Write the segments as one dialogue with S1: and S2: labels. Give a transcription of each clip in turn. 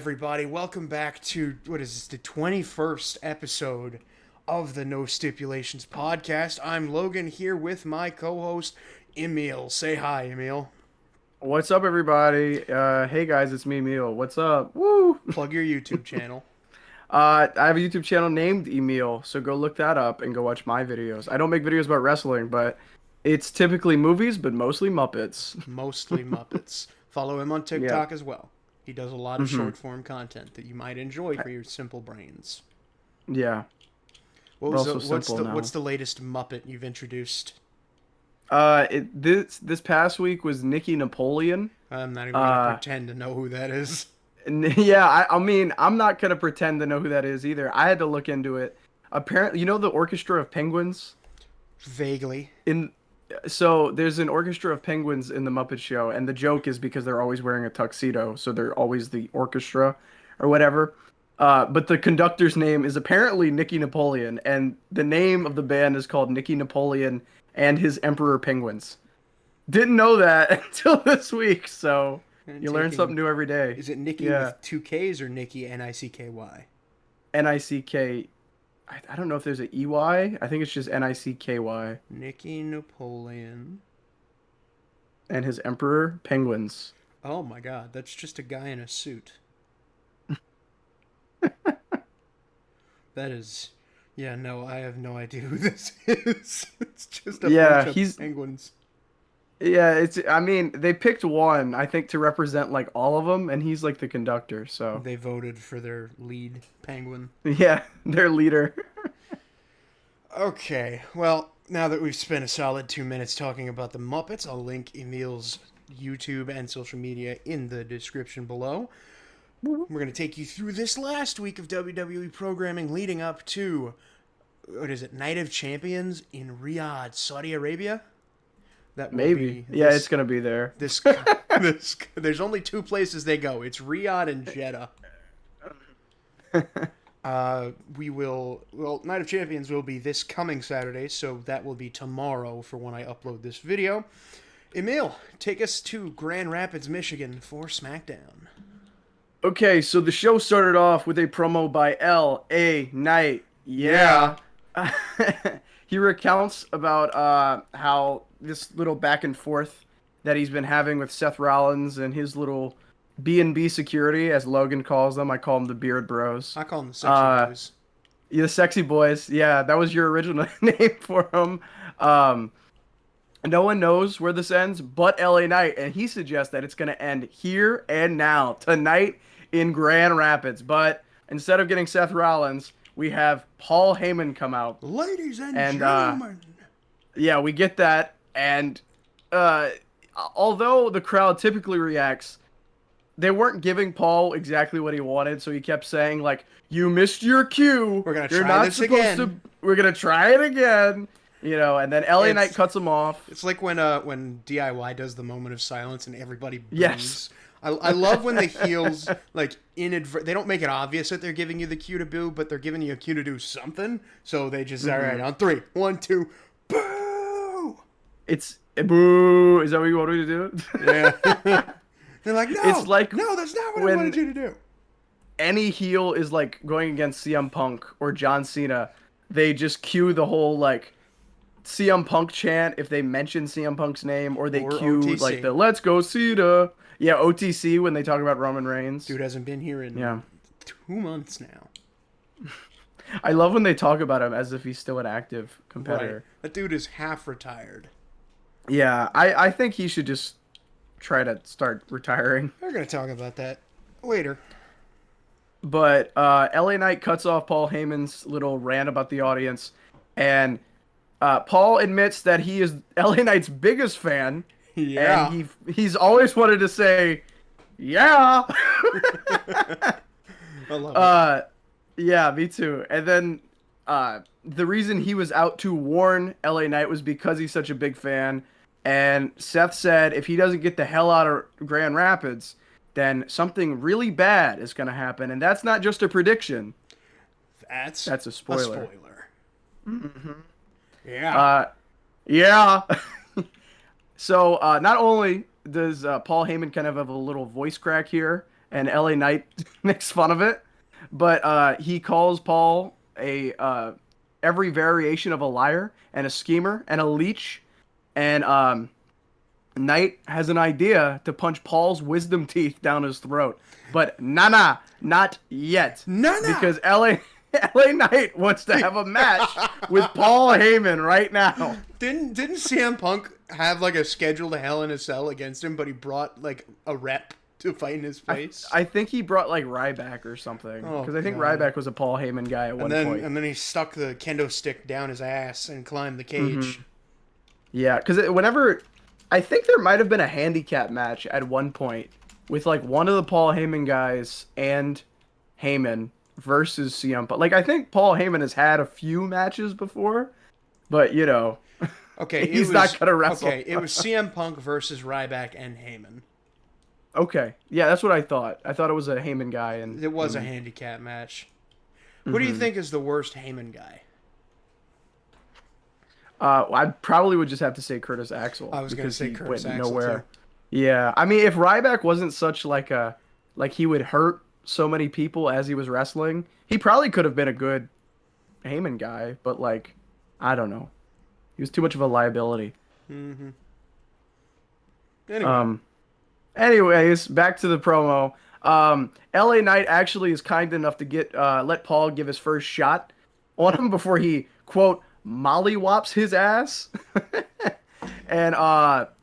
S1: everybody? Welcome back to, what is this, the 21st episode of the No Stipulations podcast. I'm Logan here with my co-host, Emile. Say hi, Emile.
S2: What's up, everybody? Hey guys, it's me, Emile. What's up? Woo!
S1: Plug your YouTube channel.
S2: I have a YouTube channel named Emile, so go look that up and go watch my videos. I don't make videos about wrestling, but it's typically movies, but mostly Muppets.
S1: Mostly Muppets. Follow him on
S2: Yeah.
S1: TikTok as well. He does a lot of
S2: hmm
S1: short-form content that you might enjoy for your simple brains.
S2: Yeah.
S1: What
S2: We're
S1: was
S2: also
S1: what's
S2: simple
S1: the
S2: now.
S1: what's the latest Muppet you've introduced?
S2: This past week was Nikki Napoleon.
S1: I'm not even gonna
S2: Uh,
S1: pretend to know who that is.
S2: yeah. I mean, I'm not gonna pretend to know who that is either. I had to look into it. Apparently, you know the Orchestra of Penguins
S1: Vaguely.
S2: in So there's an orchestra of penguins in the Muppet Show, and the joke is because they're always wearing a tuxedo, so they're always the orchestra or whatever. But the conductor's name is apparently Nicky Napoleon, and the name of the band is called Nicky Napoleon and his Emperor Penguins. Didn't know that until this week, so
S1: And
S2: you learn something
S1: taking
S2: new every day.
S1: Is it Nikki
S2: Yeah,
S1: with two K's or Nikki Nicky?
S2: Nick. I don't know if there's an EY. I think it's just Nicky
S1: Nikki Napoleon.
S2: and his Emperor Penguins.
S1: Oh my god, that's just a guy in a suit. That is. Yeah, no, I have no idea who this is. It's just a bunch
S2: Yeah,
S1: of
S2: he's
S1: penguins.
S2: Yeah, I mean, they picked one, I think, to represent like all of them, and he's like the conductor, so
S1: They voted for their lead penguin.
S2: yeah, their leader.
S1: Okay, well, now that we've spent a solid 2 minutes talking about the Muppets, I'll link Emile's YouTube and social media in the description below. We're going to take you through this last week of WWE programming leading up to, what is it, Night of Champions in Riyadh, Saudi Arabia? That will
S2: Maybe.
S1: be
S2: Yeah, it's gonna be there.
S1: this, there's only two places they go. It's Riyadh and Jeddah. Night of Champions will be this coming Saturday, so that will be tomorrow for when I upload this video. Emile, take us to Grand Rapids, Michigan for Smackdown.
S2: Okay, so the show started off with a promo by L.A. Knight. Yeah. He recounts about how this little back and forth that he's been having with Seth Rollins and his little B&B security, as Logan calls them. I call them the Beard Bros.
S1: I call them the sexy boys.
S2: Yeah, the Sexy Boys. Yeah, that was your original name for them. No one knows where this ends but LA Knight, and he suggests that it's going to end here and now, tonight in Grand Rapids. But instead of getting Seth Rollins, we have Paul Heyman come out.
S1: Ladies and
S2: And,
S1: gentlemen.
S2: Yeah, we get that, and although the crowd typically reacts, they weren't giving Paul exactly what he wanted, so he kept saying, like, you missed your cue.
S1: We're gonna
S2: You're
S1: try
S2: not
S1: this
S2: supposed
S1: again."
S2: to. We're gonna try it again. And then LA Knight
S1: It's-
S2: cuts him off.
S1: It's like when DIY does the moment of silence and everybody boos.
S2: Yes.
S1: I love when the heels like they don't make it obvious that they're giving you the cue to boo, but they're giving you a cue to do something. So they just all right on three, 1, 2, boo.
S2: It's boo. Is that what you want me to do?
S1: Yeah. They're like, no,
S2: It's like
S1: no, that's not what I
S2: when-
S1: wanted you to do.
S2: Any heel is like going against CM Punk or John Cena, they just cue the whole like CM Punk chant if they mention CM Punk's name, or they
S1: Or
S2: cue
S1: OTC.
S2: like the "Let's Go Cena." Yeah, OTC when they talk about Roman Reigns.
S1: Dude hasn't been here in
S2: Yeah.
S1: 2 months now.
S2: I love when they talk about him as if he's still an active
S1: Right.
S2: competitor.
S1: That dude is half retired.
S2: Yeah, I think he should just try to start retiring.
S1: We're gonna talk about that later.
S2: But LA Knight cuts off Paul Heyman's little rant about the audience, and Paul admits that he is LA Knight's biggest fan,
S1: Yeah.
S2: and he's always wanted to say, "Yeah."
S1: I love it.
S2: Yeah, me too. And then the reason he was out to warn LA Knight was because he's such a big fan. And Seth said if he doesn't get the hell out of Grand Rapids, then something really bad is going to happen. And that's not just a prediction.
S1: That's
S2: a spoiler.
S1: A spoiler. Mm-hmm. Yeah.
S2: Yeah. So not only does Paul Heyman kind of have a little voice crack here and LA Knight makes fun of it. But he calls Paul a every variation of a liar and a schemer and a leech. And Knight has an idea to punch Paul's wisdom teeth down his throat. But nah, not yet.
S1: Nah.
S2: Because LA Knight wants to have a match with Paul Heyman right now.
S1: Didn't CM Punk have like a scheduled Hell in a Cell against him, but he brought like a rep to fight in his place?
S2: I think he brought like Ryback or something. Because I think
S1: God.
S2: Ryback was a Paul Heyman guy at one point.
S1: And then he stuck the kendo stick down his ass and climbed the cage.
S2: Yeah, because whenever... I think there might have been a handicap match at one point with like one of the Paul Heyman guys and Heyman versus CM Punk. Like, I think Paul Heyman has had a few matches before, but you know,
S1: okay,
S2: he's not gonna wrestle.
S1: Okay, it was CM Punk versus Ryback and Heyman.
S2: Okay, yeah, that's what I thought. I thought it was a Heyman guy, and
S1: it was a handicap match. What do you think is the worst Heyman guy?
S2: I probably would just have to say Curtis Axel.
S1: I was going to say Curtis Axel
S2: nowhere.
S1: too.
S2: Yeah, I mean, if Ryback wasn't such like he would hurt so many people as he was wrestling, he probably could have been a good Heyman guy. But like, I don't know, he was too much of a liability.
S1: Anyway.
S2: Anyways, back to the promo. LA Knight actually is kind enough to let Paul give his first shot on him before he quote mollywops his ass. And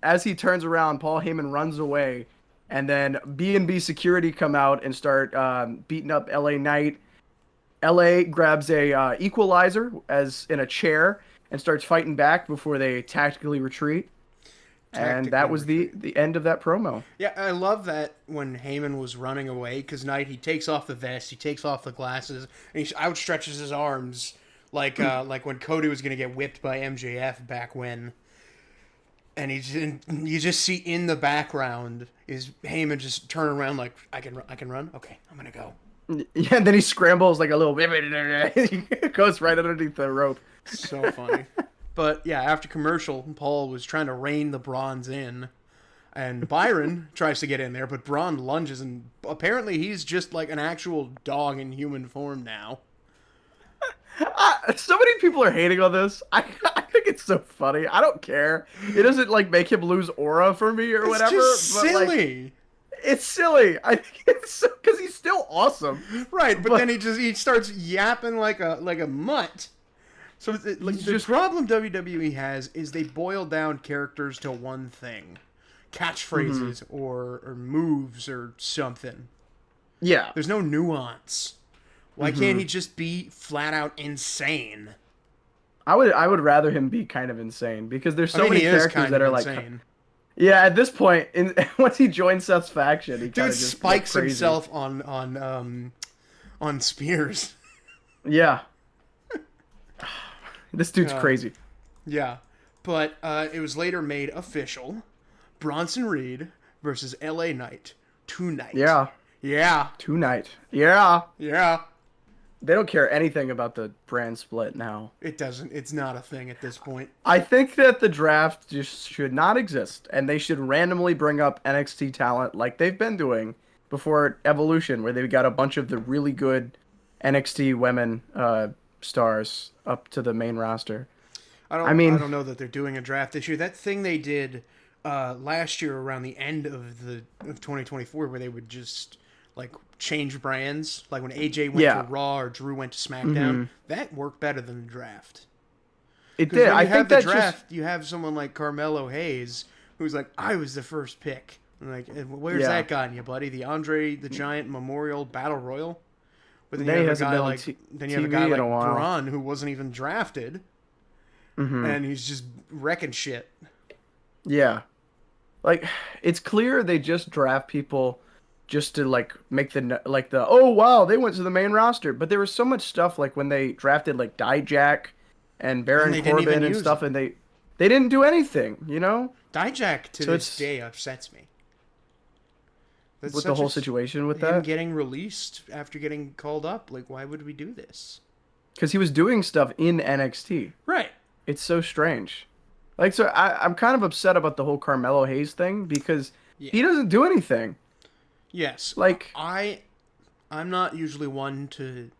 S2: as he turns around, Paul Heyman runs away, and then B&B security come out and start beating up LA Knight. LA grabs a equalizer as in a chair and starts fighting back before they tactically retreat. And that was the end of that promo.
S1: Yeah, I love that when Heyman was running away, because Knight, he takes off the vest, he takes off the glasses, and he outstretches his arms like when Cody was going to get whipped by MJF back when. And you just see in the background is Heyman just turn around like, I can run? Okay, I'm going to go.
S2: Yeah, and then he scrambles like a little... He goes right underneath the rope.
S1: So funny. But yeah, after commercial, Paul was trying to rein the Bronze in, and Byron tries to get in there, but Braun lunges, and apparently he's just like an actual dog in human form now.
S2: So many people are hating on this. I think it's so funny. I don't care. It doesn't like make him lose aura for me or whatever.
S1: It's just silly.
S2: Like, it's silly. I think it's because he's still awesome.
S1: Right, but then he starts yapping like a mutt. So the problem WWE has is they boil down characters to one thing. Catchphrases or moves or something.
S2: Yeah.
S1: There's no nuance. Why can't he just be flat out insane?
S2: I would rather him be kind of insane because there's so many characters that are insane. Like... Yeah, at this point, once he joins Seth's faction, he kind of just
S1: spikes himself on spears.
S2: Yeah. This dude's crazy.
S1: Yeah. But it was later made official. Bronson Reed versus LA Knight tonight.
S2: Yeah.
S1: Yeah.
S2: Tonight. Yeah.
S1: Yeah.
S2: They don't care anything about the brand split now.
S1: It doesn't. It's not a thing at this point.
S2: I think that the draft just should not exist, and they should randomly bring up NXT talent like they've been doing before Evolution, where they've got a bunch of the really good NXT women stars up to the main roster.
S1: I don't know that they're doing a draft this year. That thing they did last year around the end of 2024, where they would just like change brands, like when AJ went to Raw or Drew went to SmackDown, that worked better than the draft.
S2: It did. I think that draft,
S1: you have someone like Carmelo Hayes, who's like, I was the first pick. I'm like, where's that gotten you, buddy? The Andre the Giant Memorial Battle Royal? But then you have a guy like Braun, who wasn't even drafted, and he's just wrecking shit.
S2: Yeah. Like, it's clear they just draft people just to like make the oh wow, they went to the main roster. But there was so much stuff like when they drafted like Dijak and Baron Corbin and stuff, and they didn't do anything, you know?
S1: Dijak to this day upsets me.
S2: With the whole situation with that?
S1: Him getting released after getting called up. Like, why would we do this?
S2: Because he was doing stuff in NXT.
S1: Right.
S2: It's so strange. Like, so I'm kind of upset about the whole Carmelo Hayes thing because he doesn't do anything.
S1: Yes.
S2: Like,
S1: I'm not usually one to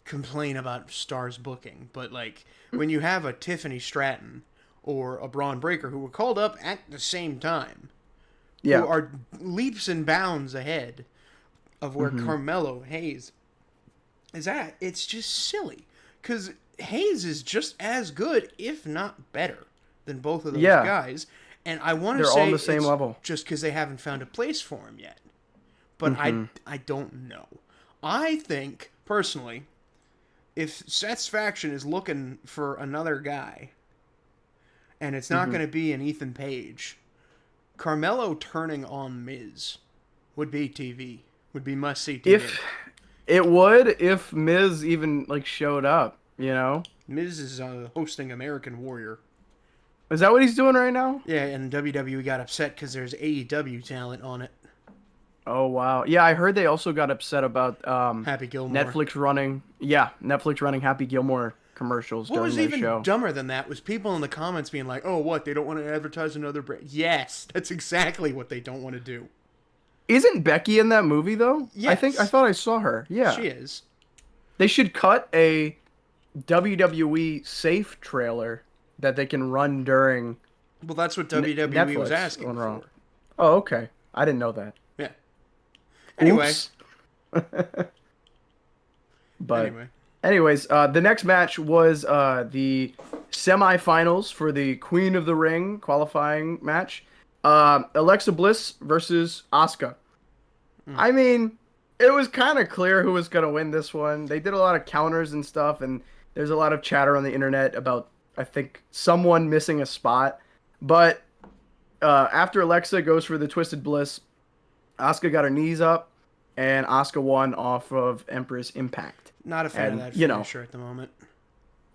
S1: complain about stars booking, but like when you have a Tiffany Stratton or a Braun Breaker who were called up at the same time, who
S2: yeah.
S1: are leaps and bounds ahead of where
S2: Hmm.
S1: Carmelo Hayes is at, it's just silly. Because Hayes is just as good, if not better, than both of those
S2: Yeah.
S1: guys. And I want to
S2: They're all on
S1: say
S2: the same
S1: it's
S2: level.
S1: just because they haven't found a place for him yet. But
S2: Hmm.
S1: I don't know. I think, personally, if Seth's faction is looking for another guy, and it's not
S2: Hmm.
S1: going to be an Ethan Page, Carmelo turning on Miz would be TV. Would be must see TV.
S2: If it would, if Miz even like showed up, you know?
S1: Miz is hosting American Warrior.
S2: Is that what he's doing right now?
S1: Yeah, and WWE got upset because there's AEW talent on it.
S2: Oh wow. Yeah, I heard they also got upset about
S1: Happy Gilmore.
S2: Netflix running Happy Gilmore commercials
S1: What
S2: during
S1: was
S2: their
S1: even
S2: show.
S1: dumber than that was people in the comments being like, "Oh, what? They don't want to advertise another brand." Yes, that's exactly what they don't want to do.
S2: Isn't Becky in that movie though? I
S1: Yes,
S2: thought I saw her. Yeah.
S1: she is.
S2: They should cut a WWE safe trailer that they can run during
S1: Well, that's what WWE was
S2: Netflix
S1: asking
S2: on Raw.
S1: for.
S2: Oh, okay. I didn't know that.
S1: Yeah. Anyway,
S2: Oops. But
S1: anyway,
S2: anyways, the next match was the semifinals for the Queen of the Ring qualifying match. Alexa Bliss versus Asuka. I mean, it was kind of clear who was going to win this one. They did a lot of counters and stuff, and there's a lot of chatter on the internet about, I think, someone missing a spot. But after Alexa goes for the Twisted Bliss, Asuka got her knees up, and Asuka won off of Empress Impact.
S1: not a fan of
S2: And,
S1: that
S2: you know,
S1: finisher at the moment.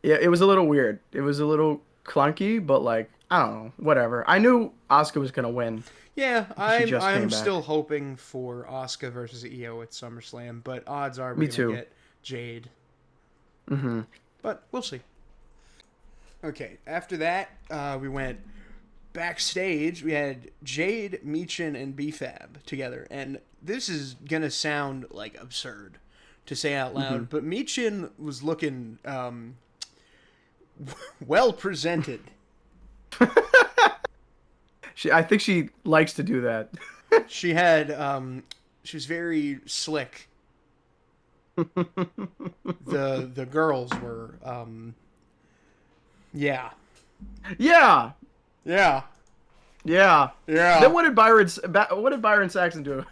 S2: yeah, it was a little weird. It was a little clunky, but like, I don't know, whatever. I knew Asuka was gonna win.
S1: Yeah,
S2: She
S1: I'm
S2: just
S1: I'm
S2: came back.
S1: still hoping for Asuka versus Io at SummerSlam, but odds are
S2: Me
S1: we're gonna
S2: too.
S1: get Jade.
S2: Hmm.
S1: But we'll see. Okay, after that, we went backstage. We had Jade, Meechin, and BFAB together, and this is gonna sound like absurd to say out
S2: Hmm.
S1: loud, but Meechin was looking well presented.
S2: I think she likes to do that.
S1: She had she was very slick. The girls were yeah.
S2: Yeah,
S1: Yeah.
S2: yeah.
S1: Yeah.
S2: Then what did Byron Saxon do?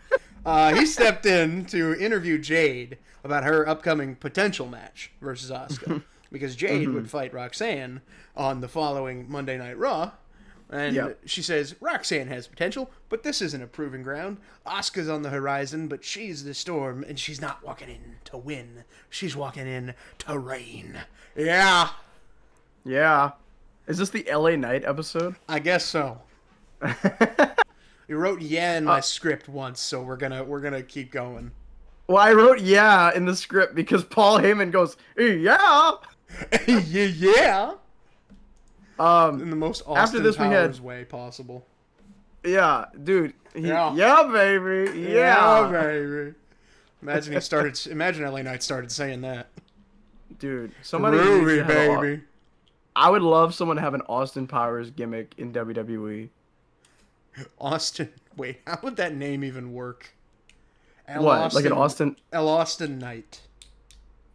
S1: He stepped in to interview Jade about her upcoming potential match versus Asuka. Because Jade would fight Roxanne on the following Monday Night Raw. And
S2: Yep.
S1: she says, Roxanne has potential, but this isn't a proving ground. Asuka's on the horizon, but she's the storm, and she's not walking in to win. She's walking in to reign. Yeah,
S2: Yeah. Is this the LA Knight episode?
S1: I guess so. You wrote "yeah" in my script once, so we're gonna keep going.
S2: Well, I wrote yeah in the script because Paul Heyman goes, yeah.
S1: Yeah.
S2: Um,
S1: In the most Austin
S2: After this, we
S1: Powers
S2: had-
S1: way possible.
S2: yeah, dude.
S1: Yeah.
S2: Yeah, baby. Yeah.
S1: baby. Imagine LA Knight started saying that.
S2: Dude, somebody needs
S1: Groovy,
S2: to have
S1: baby.
S2: I would love someone to have an Austin Powers gimmick in WWE.
S1: Austin. Wait, how would that name even work?
S2: What? Like an Austin
S1: L. Austin Knight.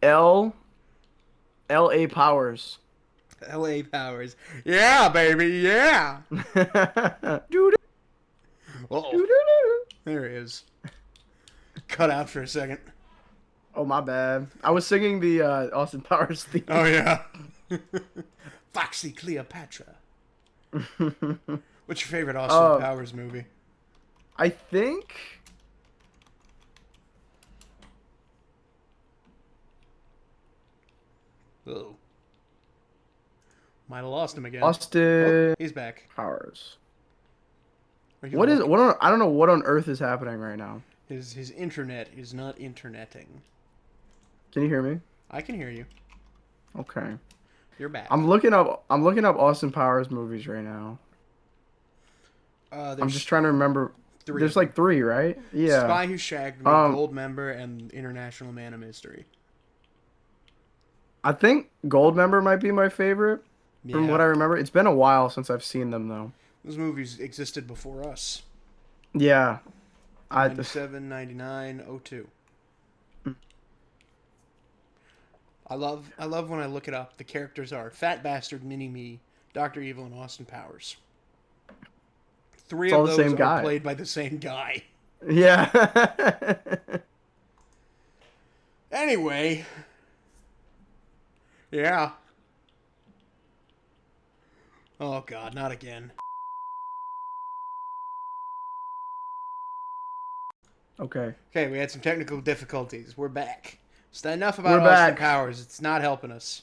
S2: L.A. Powers.
S1: L.A. Powers. Yeah, baby, yeah.
S2: Dude.
S1: Oh, there he is. Cut out for a second.
S2: Oh, my bad. I was singing the Austin Powers theme.
S1: Oh, yeah. Foxy Cleopatra. What's your favorite Austin Powers movie?
S2: I think...
S1: Oh. Might have lost him again.
S2: Austin
S1: Oh, he's back.
S2: Powers.
S1: Are you
S2: What is...
S1: looking?
S2: I don't know what on earth is happening right now.
S1: His internet is not interneting.
S2: Can you hear me?
S1: I can hear you.
S2: Okay.
S1: You're back.
S2: I'm looking up Austin Powers movies right now. I'm
S1: There's
S2: just trying to remember
S1: Three of
S2: There's
S1: them.
S2: like three, right? Yeah.
S1: Spy Who Shagged Me, Gold Member, and International Man of Mystery.
S2: I think Goldmember might be my favorite from what
S1: Yeah.
S2: I remember. It's been a while since I've seen them though.
S1: Those movies existed before us.
S2: Yeah. I
S1: 97, 99, 02. I love when I look it up. The characters are Fat Bastard, Mini-Me, Dr. Evil, and Austin Powers. Three
S2: It's
S1: of
S2: all the
S1: those
S2: same
S1: are
S2: guy.
S1: played by the same guy.
S2: Yeah.
S1: Anyway, yeah. Oh God, not again.
S2: Okay.
S1: Okay, we had some technical difficulties. We're back. So enough about
S2: We're
S1: Austin
S2: back.
S1: Powers. It's not helping us.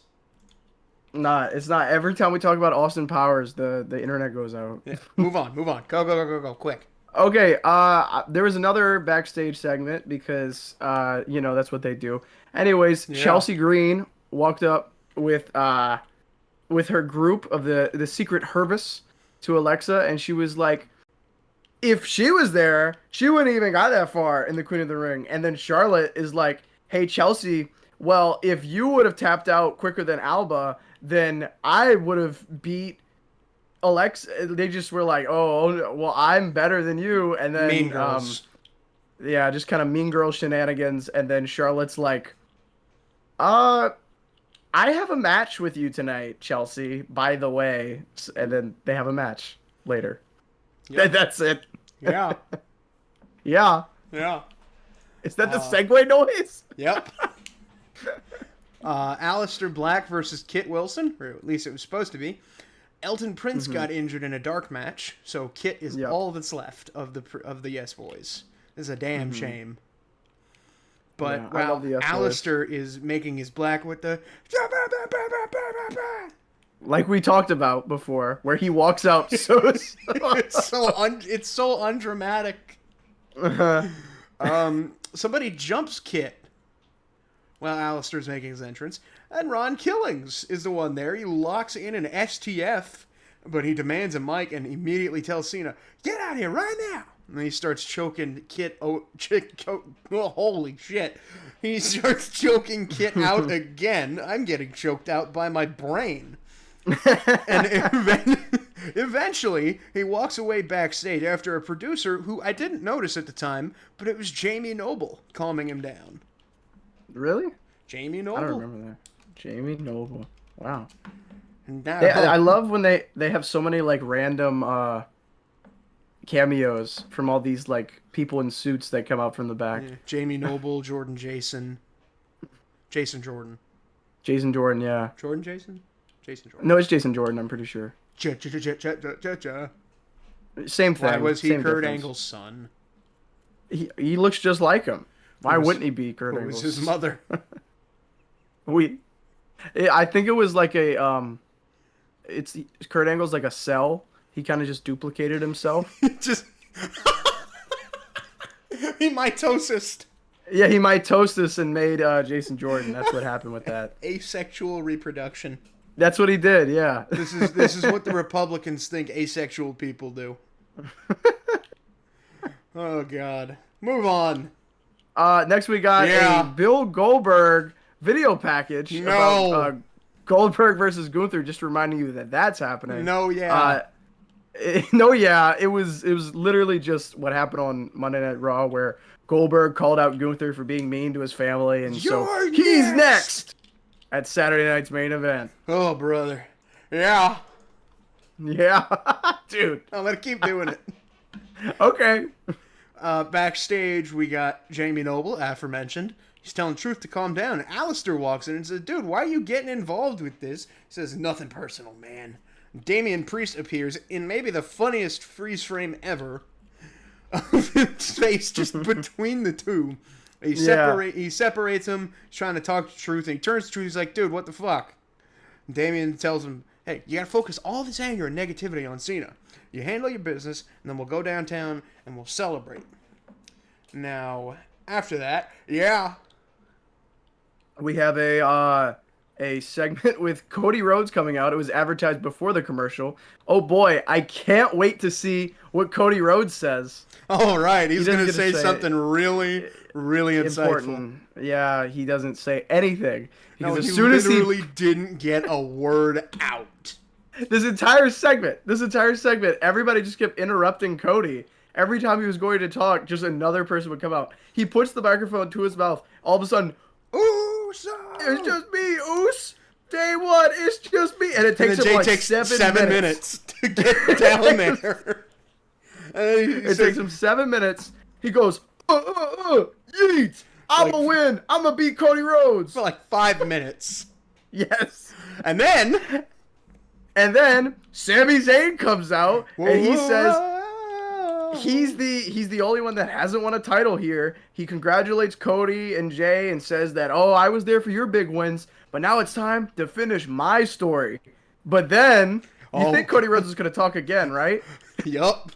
S2: Nah, it's not. Every time we talk about Austin Powers, the internet goes out.
S1: Yeah, move on, move on. Go, go, go, go, go, quick.
S2: Okay, there was another backstage segment because that's what they do. Anyways,
S1: Yeah.
S2: Chelsea Green walked up with her group of the Secret Hervis to Alexa, and she was like, if she was there, she wouldn't even got that far in the Queen of the Ring. And then Charlotte is like, hey, Chelsea, well, if you would have tapped out quicker than Alba, then I would have beat Alexa. They just were like, oh, well, I'm better than you. And then,
S1: Mean Girls.
S2: yeah, just kind of mean girl shenanigans. And then Charlotte's like, I have a match with you tonight, Chelsea, by the way. And then they have a match later.
S1: Yep.
S2: That's it.
S1: Yeah.
S2: Yeah.
S1: Yeah.
S2: Is that the segue noise?
S1: Yep. Aleister Black versus Kit Wilson, or at least it was supposed to be. Elton Prince got injured in a dark match, so Kit is
S2: Yep.
S1: all that's left of the Yes Boys. This is a damn shame. But
S2: Yeah, I
S1: wow,
S2: love the Yes Boys.
S1: Aleister is making his black with the
S2: Like we talked about before, where he walks out so.
S1: it's so undramatic. Somebody jumps Kit while Aleister's making his entrance, and Ron Killings is the one there. He locks in an STF, but he demands a mic and immediately tells Cena, "Get out here right now!" And then he starts choking Kit. Oh, holy shit! He starts choking Kit out again. I'm getting choked out by my brain. And eventually, he walks away backstage after a producer who I didn't notice at the time, but it was Jamie Noble calming him down.
S2: Really?
S1: Jamie Noble.
S2: I don't remember that. Jamie Noble. Wow.
S1: And now,
S2: I love when they have so many like random cameos from all these like people in suits that come out from the back.
S1: yeah, Jamie Noble, Jordan Jason Jordan.
S2: Jason Jordan, yeah.
S1: Jordan Jason? Jason Jordan.
S2: No, it's Jason Jordan, I'm pretty sure. Same thing.
S1: Why was he
S2: same
S1: Kurt
S2: difference.
S1: Angle's son?
S2: He looks just like him. Why wouldn't he be Kurt
S1: Who
S2: Angle's?
S1: was his mother?
S2: I think it was like a it's Kurt Angle's like a cell. He kind of just duplicated himself.
S1: Just he mitosis.
S2: Yeah, he mitosis and made Jason Jordan. That's what happened with that.
S1: Asexual reproduction.
S2: That's what he did. Yeah.
S1: This is what the Republicans think asexual people do. Oh God. Move on.
S2: Next we got a Bill Goldberg video package about Goldberg versus Gunther. Just reminding you that that's happening. It was literally just what happened on Monday Night Raw, where Goldberg called out Gunther for being mean to his family, and so he's next at Saturday night's main event.
S1: Oh brother, yeah,
S2: dude.
S1: I'm gonna keep doing it.
S2: Okay.
S1: Backstage, we got Jamie Noble, aforementioned. He's telling Truth to calm down. And Aleister walks in and says, "Dude, why are you getting involved with this?" He says, "Nothing personal, man." Damian Priest appears in maybe the funniest freeze frame ever of his face just between the two. He separates him. He's trying to talk to Truth, and he turns to Truth. He's like, "Dude, what the fuck?" And Damian tells him, "Hey, you gotta focus all this anger and negativity on Cena. You handle your business, and then we'll go downtown and we'll celebrate." Now, after that,
S2: we have a a segment with Cody Rhodes coming out. It was advertised before the commercial. Oh boy, I can't wait to see what Cody Rhodes says.
S1: Oh, right. He's
S2: He
S1: going
S2: doesn't
S1: to
S2: get to
S1: say
S2: say
S1: something really, really insightful.
S2: important. Yeah, he doesn't say anything.
S1: No,
S2: Because
S1: he
S2: as soon as
S1: literally didn't get a word out.
S2: this entire segment, everybody just kept interrupting Cody. Every time he was going to talk, just another person would come out. He puts the microphone to his mouth. All of a sudden,
S1: Uso!
S2: it's just me, Oos. Day one, it's just me. And it takes
S1: And
S2: him
S1: Jay
S2: like
S1: takes
S2: 7
S1: minutes to get down there.
S2: It takes him 7 minutes. He goes, yeet. I'm going to win. I'm going to beat Cody Rhodes.
S1: For like 5 minutes.
S2: Yes.
S1: And then
S2: Sami Zayn comes out and he says
S1: Whoa.
S2: he's the only one that hasn't won a title here. He congratulates Cody and Jay and says that, oh, I was there for your big wins, but now it's time to finish my story. But then you think Cody Rhodes is going to talk again, right?
S1: Yup.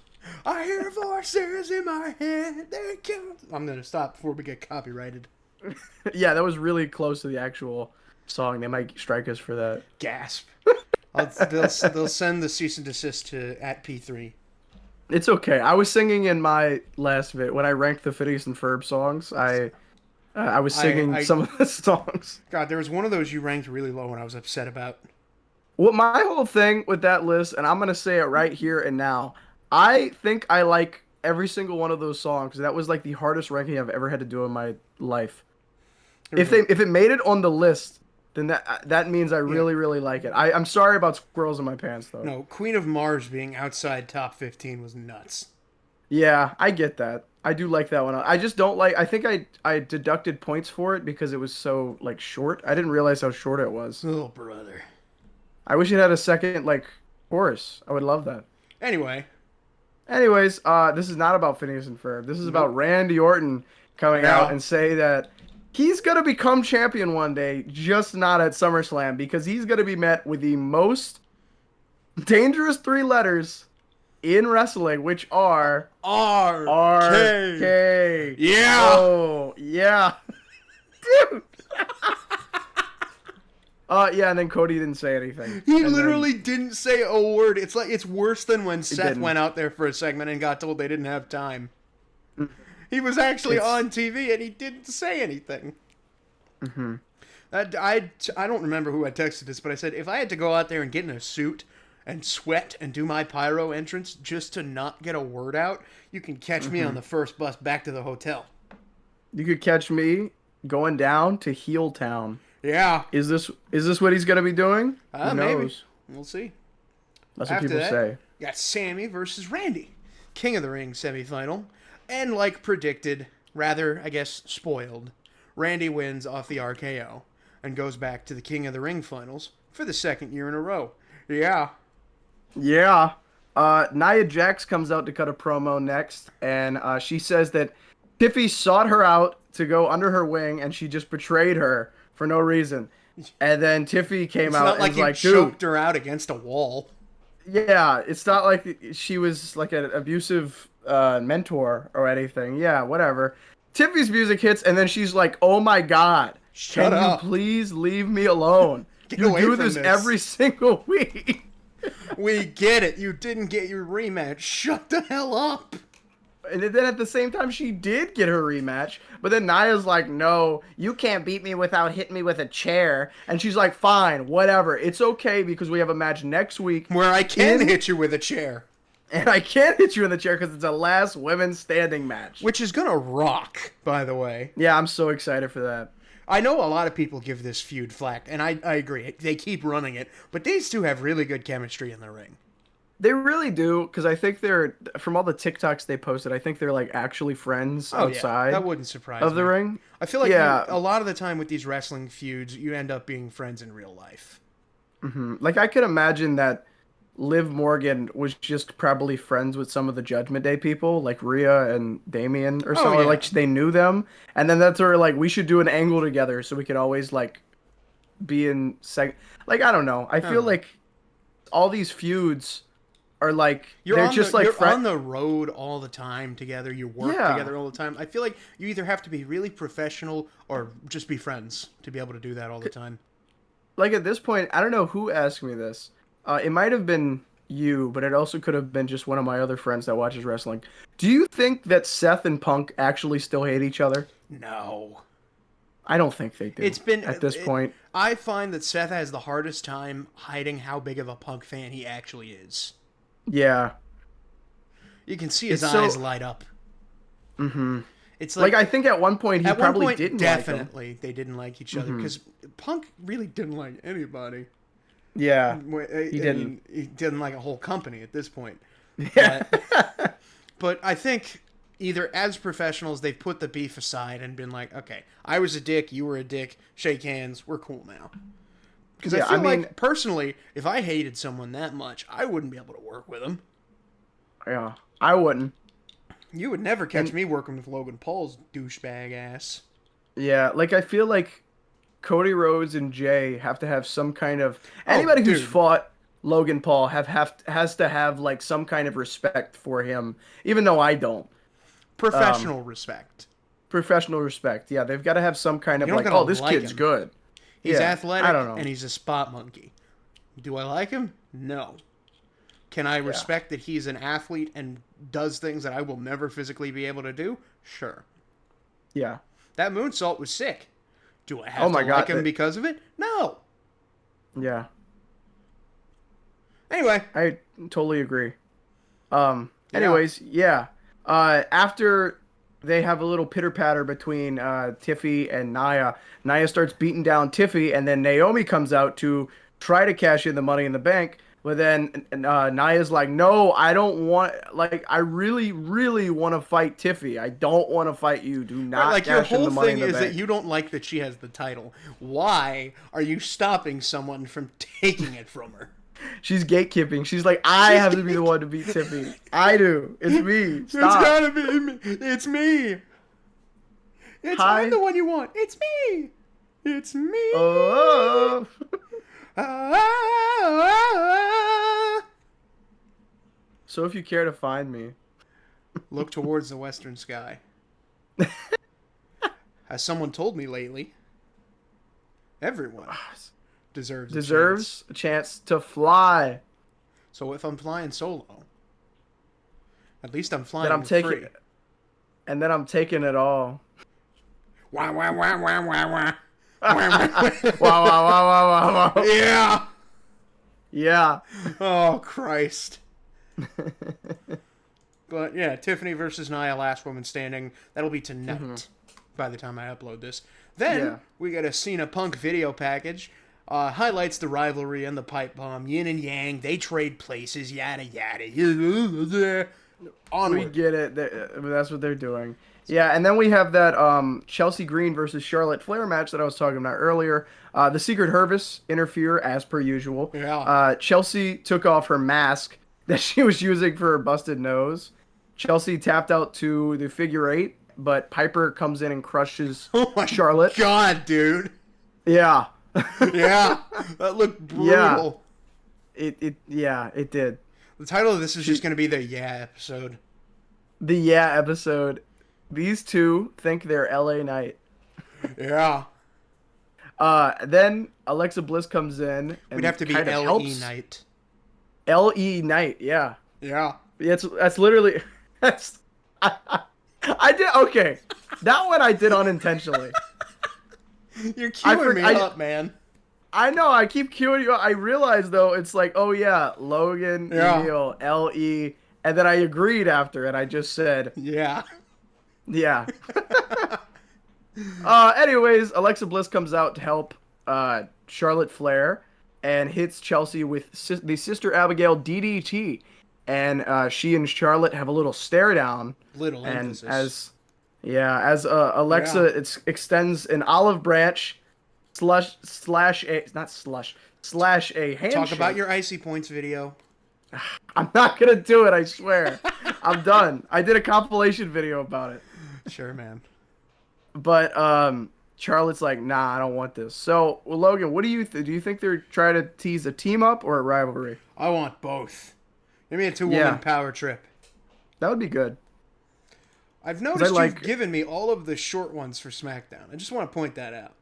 S1: I hear voices in my head. They come. I'm going to stop before we get copyrighted.
S2: Yeah, that was really close to the actual song. They might strike us for that.
S1: Gasp. They'll send the cease and desist to @P3.
S2: It's okay. I was singing in my last bit when I ranked the Phineas and Ferb songs. I was singing some of the songs.
S1: God, there was one of those you ranked really low and I was upset about.
S2: Well, my whole thing with that list, and I'm gonna say it right here and now, I think I like every single one of those songs. That was like the hardest ranking I've ever had to do in my life. If it made it on the list, then that means I really like it. I'm sorry about Squirrels in My Pants though.
S1: No, Queen of Mars being outside top 15 was nuts.
S2: Yeah, I get that. I do like that one. I just don't like. I think I deducted points for it because it was so like short. I didn't realize how short it was.
S1: Oh, brother.
S2: I wish it had a second like chorus. I would love that. Anyways, this is not about Phineas and Ferb. This is about Randy Orton coming out and say that he's going to become champion one day, just not at SummerSlam, because he's going to be met with the most dangerous 3 letters in wrestling, which are R-K.
S1: Yeah.
S2: Oh, yeah. Dude. Yeah, and then Cody didn't say anything.
S1: He literally didn't say a word. It's like it's worse than when Seth went out there for a segment and got told they didn't have time. He was actually on TV and he didn't say anything.
S2: Mm-hmm.
S1: I don't remember who I texted this, but I said if I had to go out there and get in a suit and sweat and do my pyro entrance just to not get a word out, you can catch me on the first bus back to the hotel.
S2: You could catch me going down to Heel Town.
S1: Yeah.
S2: Is this what he's gonna be doing? Who knows?
S1: Maybe. We'll see.
S2: That's what people say.
S1: You got Sammy versus Randy. King of the Ring semifinal. And like predicted, rather, I guess, spoiled, Randy wins off the RKO and goes back to the King of the Ring finals for the 2nd year in a row. Yeah.
S2: Yeah. Nia Jax comes out to cut a promo next, and she says that Tiffy sought her out to go under her wing, and she just betrayed her for no reason. And then Tiffy came out and was like, dude,
S1: choked her out against a wall.
S2: Yeah, it's not like she was like an abusive mentor or anything. Yeah, whatever. Tiffy's music hits, and then she's like, oh my god,
S1: Shut up.
S2: You please leave me alone? You do this every single week.
S1: We get it. You didn't get your rematch. Shut the hell up.
S2: And then at the same time, she did get her rematch. But then Nia's like, no, you can't beat me without hitting me with a chair. And she's like, fine, whatever. It's okay because we have a match next week.
S1: Where I can hit you with a chair.
S2: And I can't hit you in the chair because it's a last women's standing match.
S1: Which is going to rock, by the way.
S2: Yeah, I'm so excited for that.
S1: I know a lot of people give this feud flack, and I agree. They keep running it. But these two have really good chemistry in the ring.
S2: They really do, because I think they're, from all the TikToks they posted, I think they're like actually friends outside.
S1: That wouldn't surprise
S2: of
S1: me.
S2: the ring.
S1: I feel like a lot of the time with these wrestling feuds, you end up being friends in real life.
S2: Mm-hmm. Like I could imagine that Liv Morgan was just probably friends with some of the Judgment Day people, like Rhea and Damien or something. Or like they knew them, and then that's where like we should do an angle together so we could always like be in like I don't know. I feel like all these feuds are like you're
S1: on the road all the time together. You work together all the time. I feel like you either have to be really professional or just be friends to be able to do that all the time.
S2: like at this point, I don't know who asked me this. It might have been you, but it also could have been just one of my other friends that watches wrestling. Do you think that Seth and Punk actually still hate each other?
S1: No.
S2: I don't think they do.
S1: It's been
S2: At this point.
S1: I find that Seth has the hardest time hiding how big of a Punk fan he actually is.
S2: Yeah.
S1: You can see his
S2: It's
S1: eyes
S2: so-
S1: light up.
S2: Mm-hmm.
S1: It's
S2: Like I think at one point he
S1: at one
S2: probably
S1: point,
S2: didn't like him.
S1: definitely they didn't like each other because Punk really didn't like anybody.
S2: Yeah.
S1: He
S2: didn't.
S1: He didn't like a whole company at this point.
S2: Yeah.
S1: But I think either as professionals they've put the beef aside and been like, okay, I was a dick, you were a dick, shake hands, we're cool now. Because
S2: Yeah,
S1: I feel
S2: I mean-
S1: like personally, if I hated someone that much, I wouldn't be able to work with them.
S2: Yeah. I wouldn't.
S1: You would never catch me working with Logan Paul's douchebag ass.
S2: Yeah, like I feel like Cody Rhodes and Jay have to have some kind of anybody who's
S1: dude.
S2: fought Logan Paul has to have like some kind of respect for him, even though I don't.
S1: Professional respect.
S2: Professional respect. Yeah, they've got to have some kind of
S1: You don't
S2: like,
S1: gotta
S2: oh, this
S1: like
S2: kid's
S1: him.
S2: good.
S1: He's
S2: Yeah,
S1: athletic
S2: I don't know.
S1: and he's a spot monkey. Do I like him? No. Can I respect that he's an athlete and does things that I will never physically be able to do? Sure.
S2: Yeah.
S1: That moonsault was sick. Do I have
S2: Oh my
S1: to
S2: God,
S1: like him
S2: that-
S1: because of it? No.
S2: Yeah.
S1: Anyway,
S2: I totally agree. Anyways, yeah. After they have a little pitter patter between Tiffy and Nia, Nia starts beating down Tiffy, and then Naomi comes out to try to cash in the Money in the Bank. But then Nia's like, no, I don't want. Like, I really, really want to fight Tiffy. I don't want to fight you. Do not
S1: like your
S2: cash in
S1: whole
S2: the Money
S1: thing
S2: in the
S1: is
S2: Bank.
S1: that you don't like that she has the title. Why are you stopping someone from taking it from her?
S2: She's gatekeeping. She's like, I have to be the one to beat Tiffy. I do. It's me. Stop.
S1: It's gotta be me. It's me. I'm the one you want. It's me. It's me.
S2: Oh.
S1: Ah.
S2: So if you care to find me.
S1: Look towards the western sky. As someone told me lately, everyone deserves
S2: A chance to fly.
S1: So if I'm flying solo, at least I'm flying
S2: Then I'm taking
S1: free.
S2: and then I'm taking it all.
S1: Wah, wah, wah, wah, wah, wah.
S2: Wow, wow, wow, wow, wow, wow.
S1: Yeah.
S2: Yeah.
S1: Oh, Christ. But yeah, Tiffany versus Nia, last woman standing. That'll be tonight by the time I upload this. Then we got a Cena Punk video package. Highlights the rivalry and the pipe bomb. Yin and Yang, they trade places, yada yada. Onward.
S2: We get it. That's what they're doing. Yeah, and then we have that Chelsea Green versus Charlotte Flair match that I was talking about earlier. The Secret Service interfere as per usual.
S1: Yeah.
S2: Chelsea took off her mask that she was using for her busted nose. Chelsea tapped out to the figure eight, but Piper comes in and crushes Charlotte.
S1: God, dude.
S2: Yeah.
S1: Yeah. That looked brutal.
S2: It did.
S1: The title of this is just going to be the Yeah episode.
S2: The Yeah episode. These two think they're LA Knight.
S1: Yeah.
S2: Then Alexa Bliss comes in. And
S1: We'd have to be
S2: kinda
S1: L.E.
S2: helps.
S1: Knight.
S2: L.E. Knight, yeah.
S1: Yeah.
S2: That's literally that's I did okay. That one I did unintentionally.
S1: You're queuing me up, man.
S2: I know, I keep queuing you. I realize though, it's like, oh yeah, Logan, Emile, L.E. And then I agreed after, and I just said,
S1: Yeah.
S2: yeah. Anyways, Alexa Bliss comes out to help Charlotte Flair and hits Chelsea with the Sister Abigail DDT. And she and Charlotte have a little stare down.
S1: Little
S2: and
S1: emphasis.
S2: as Alexa extends an olive branch slash a handshake.
S1: Talk about your icy points video.
S2: I'm not gonna do it, I swear. I'm done. I did a compilation video about it.
S1: Sure, man.
S2: But Charlotte's like, nah, I don't want this. So, well, Logan, what do you do? You think they're trying to tease a team up or a rivalry?
S1: I want both. Give me a two-woman power trip.
S2: That would be good.
S1: I've noticed you've given me all of the short ones for SmackDown. I just want to point that out.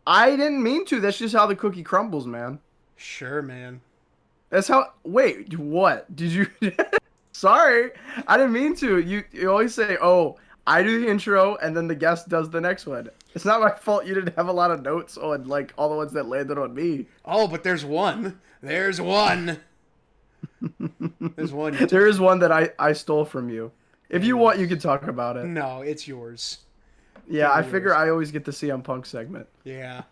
S2: I didn't mean to. That's just how the cookie crumbles, man.
S1: Sure, man.
S2: That's how. Wait, what? Did you? Sorry, I didn't mean to. You always say, "Oh, I do the intro, and then the guest does the next one." It's not my fault you didn't have a lot of notes on like all the ones that landed on me.
S1: Oh, but there's one. There's one. There's one.
S2: There is one that I stole from you. If you want, you can talk about it.
S1: No, it's yours.
S2: Yeah, I figure I always get the CM Punk segment.
S1: Yeah.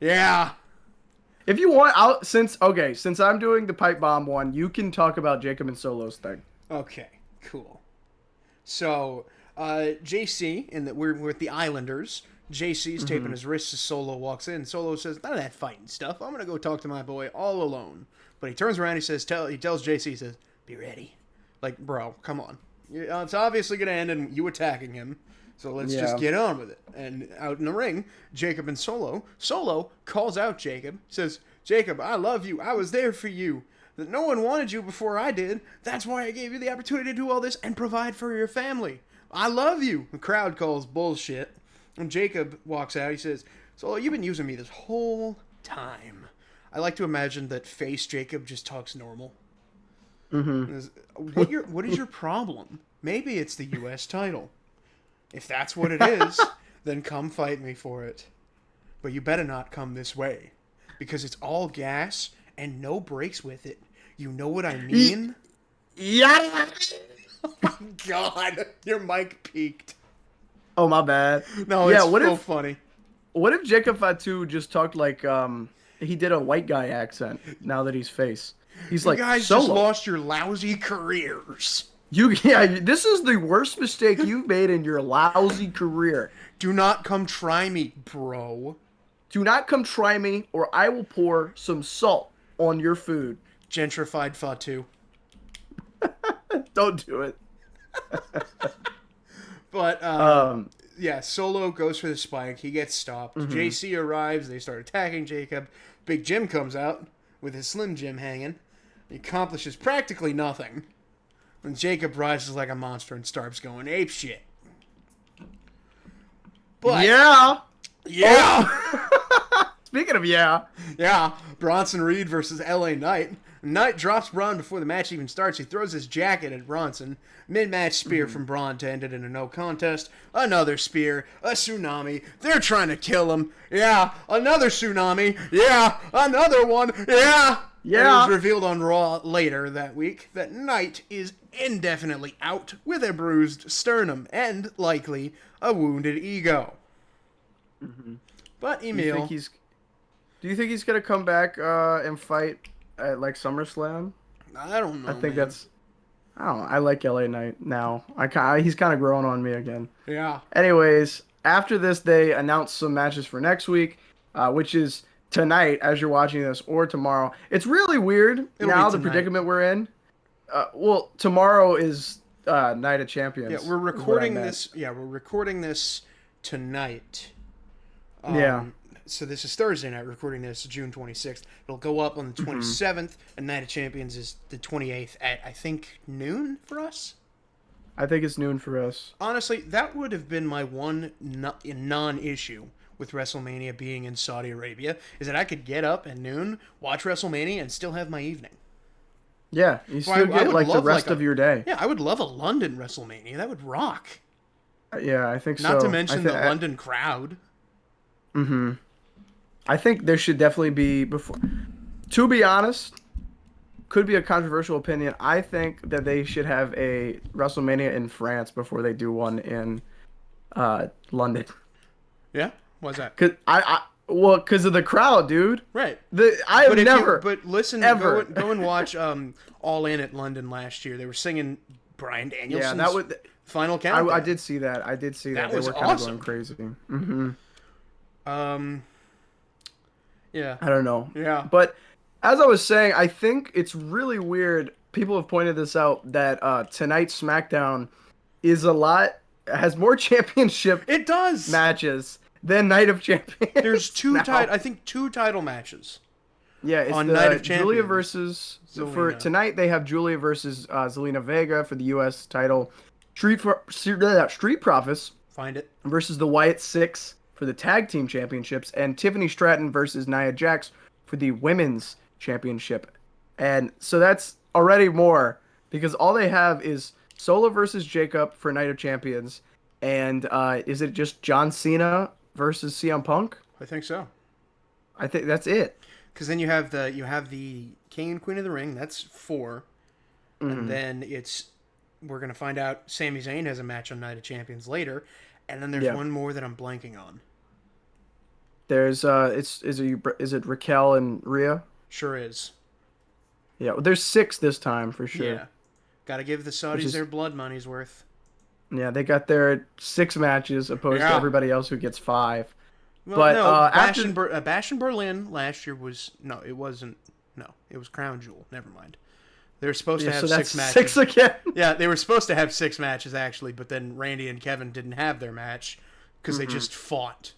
S1: Yeah.
S2: If you want, since I'm doing the pipe bomb one, you can talk about Jacob and Solo's thing.
S1: Okay, cool. So, JC, we're with the Islanders. JC's taping his wrists as Solo walks in. Solo says, "None of that fighting stuff. I'm gonna go talk to my boy all alone." But he turns around. He says, he tells JC, he says, "Be ready." Like, bro, come on. It's obviously gonna end in you attacking him. So let's just get on with it. And out in the ring, Jacob and Solo. Solo calls out Jacob. Says, "Jacob, I love you. I was there for you. That no one wanted you before I did. That's why I gave you the opportunity to do all this and provide for your family. I love you." The crowd calls bullshit. And Jacob walks out. He says, "Solo, you've been using me this whole time." I like to imagine that face Jacob just talks normal. What is your problem? Maybe it's the U.S. title. If that's what it is, then come fight me for it. But you better not come this way. Because it's all gas and no brakes with it. You know what I mean?
S2: Yeah.
S1: Oh my god. Your mic peaked.
S2: Oh, my bad.
S1: No, it's so funny.
S2: What if Jacob Fatu just talked like he did a white guy accent now that he's face? He's like,
S1: "You guys
S2: Solo,
S1: just lost your lousy careers.
S2: This is the worst mistake you've made in your lousy career.
S1: Do not come try me, bro.
S2: Do not come try me, or I will pour some salt on your food."
S1: Gentrified Fatu.
S2: Don't do it.
S1: But, yeah, Solo goes for the spike. He gets stopped. JC arrives. They start attacking Jacob. Big Jim comes out with his Slim Jim hanging. He accomplishes practically nothing. And Jacob rises like a monster and starts going ape shit. But
S2: yeah.
S1: Oh.
S2: Speaking of yeah,
S1: Bronson Reed versus LA Knight. Knight drops Braun before the match even starts. He throws his jacket at Bronson. Mid-match spear from Braun to end it in a no contest. Another spear. A tsunami. They're trying to kill him. Yeah. Another tsunami. Yeah. Another one. Yeah. And it was revealed on Raw later that week that Knight is indefinitely out with a bruised sternum and, likely, a wounded ego. But Emile...
S2: Do you think he's going to come back and fight at, like, SummerSlam?
S1: I don't know,
S2: I don't know. I like LA Knight now. He's kind of growing on me again.
S1: Yeah.
S2: Anyways, after this, they announced some matches for next week, which is tonight as you're watching this, or tomorrow. It's really weird the predicament we're in. Well, tomorrow is Night of Champions.
S1: Yeah, we're recording this. Yeah, we're recording this tonight. So this is Thursday night. Recording this June 26th. It'll go up on the 27th, and Night of Champions is the 28th at, I think, noon for us.
S2: I think it's noon for us.
S1: Honestly, that would have been my one non-issue with WrestleMania being in Saudi Arabia, is that I could get up at noon, watch WrestleMania, and still have my evening.
S2: Yeah, you still get like the rest of your day.
S1: Yeah, I would love a London WrestleMania. That would rock.
S2: Yeah, I think so.
S1: Not to mention the London crowd.
S2: I think there should definitely be before. To be honest, could be a controversial opinion. I think that they should have a WrestleMania in France before they do one in London.
S1: Yeah, why's that?
S2: Because of the crowd, dude.
S1: Right.
S2: But
S1: listen,
S2: ever
S1: go and watch All In at London last year. They were singing Bryan Danielson's Final Countdown.
S2: I did see that.
S1: That
S2: they
S1: was
S2: were kind
S1: awesome.
S2: of going crazy.
S1: Yeah.
S2: I don't know.
S1: Yeah.
S2: But as I was saying, I think it's really weird. People have pointed this out that tonight's SmackDown has more championship matches than Night of Champions.
S1: There's two title matches.
S2: Yeah, it's
S1: on Night of Champions.
S2: Julia versus for tonight they have Julia versus Zelina Vega for the US title. Street Profits
S1: find it
S2: versus the Wyatt Six for the tag team championships, and Tiffany Stratton versus Nia Jax for the women's championship. And so that's already more because all they have is Solo versus Jacob for Night of Champions, and is it just John Cena versus CM Punk?
S1: I think so.
S2: I think that's it.
S1: Because then you have the King and Queen of the Ring. That's 4, and then we're gonna find out Sami Zayn has a match on Night of Champions later, and then there's one more that I'm blanking on.
S2: There's is it Raquel and Rhea?
S1: Sure is.
S2: Yeah, well, there's 6 this time for sure.
S1: Yeah, got to give the Saudis their blood money's worth.
S2: Yeah, they got their 6 matches opposed to everybody else who gets 5.
S1: Well,
S2: but
S1: no, Bash in Berlin last year was it wasn't. No, it was Crown Jewel. Never mind. They were supposed to have 6 matches.
S2: 6 again.
S1: Yeah, they were supposed to have 6 matches actually, but then Randy and Kevin didn't have their match because they just fought.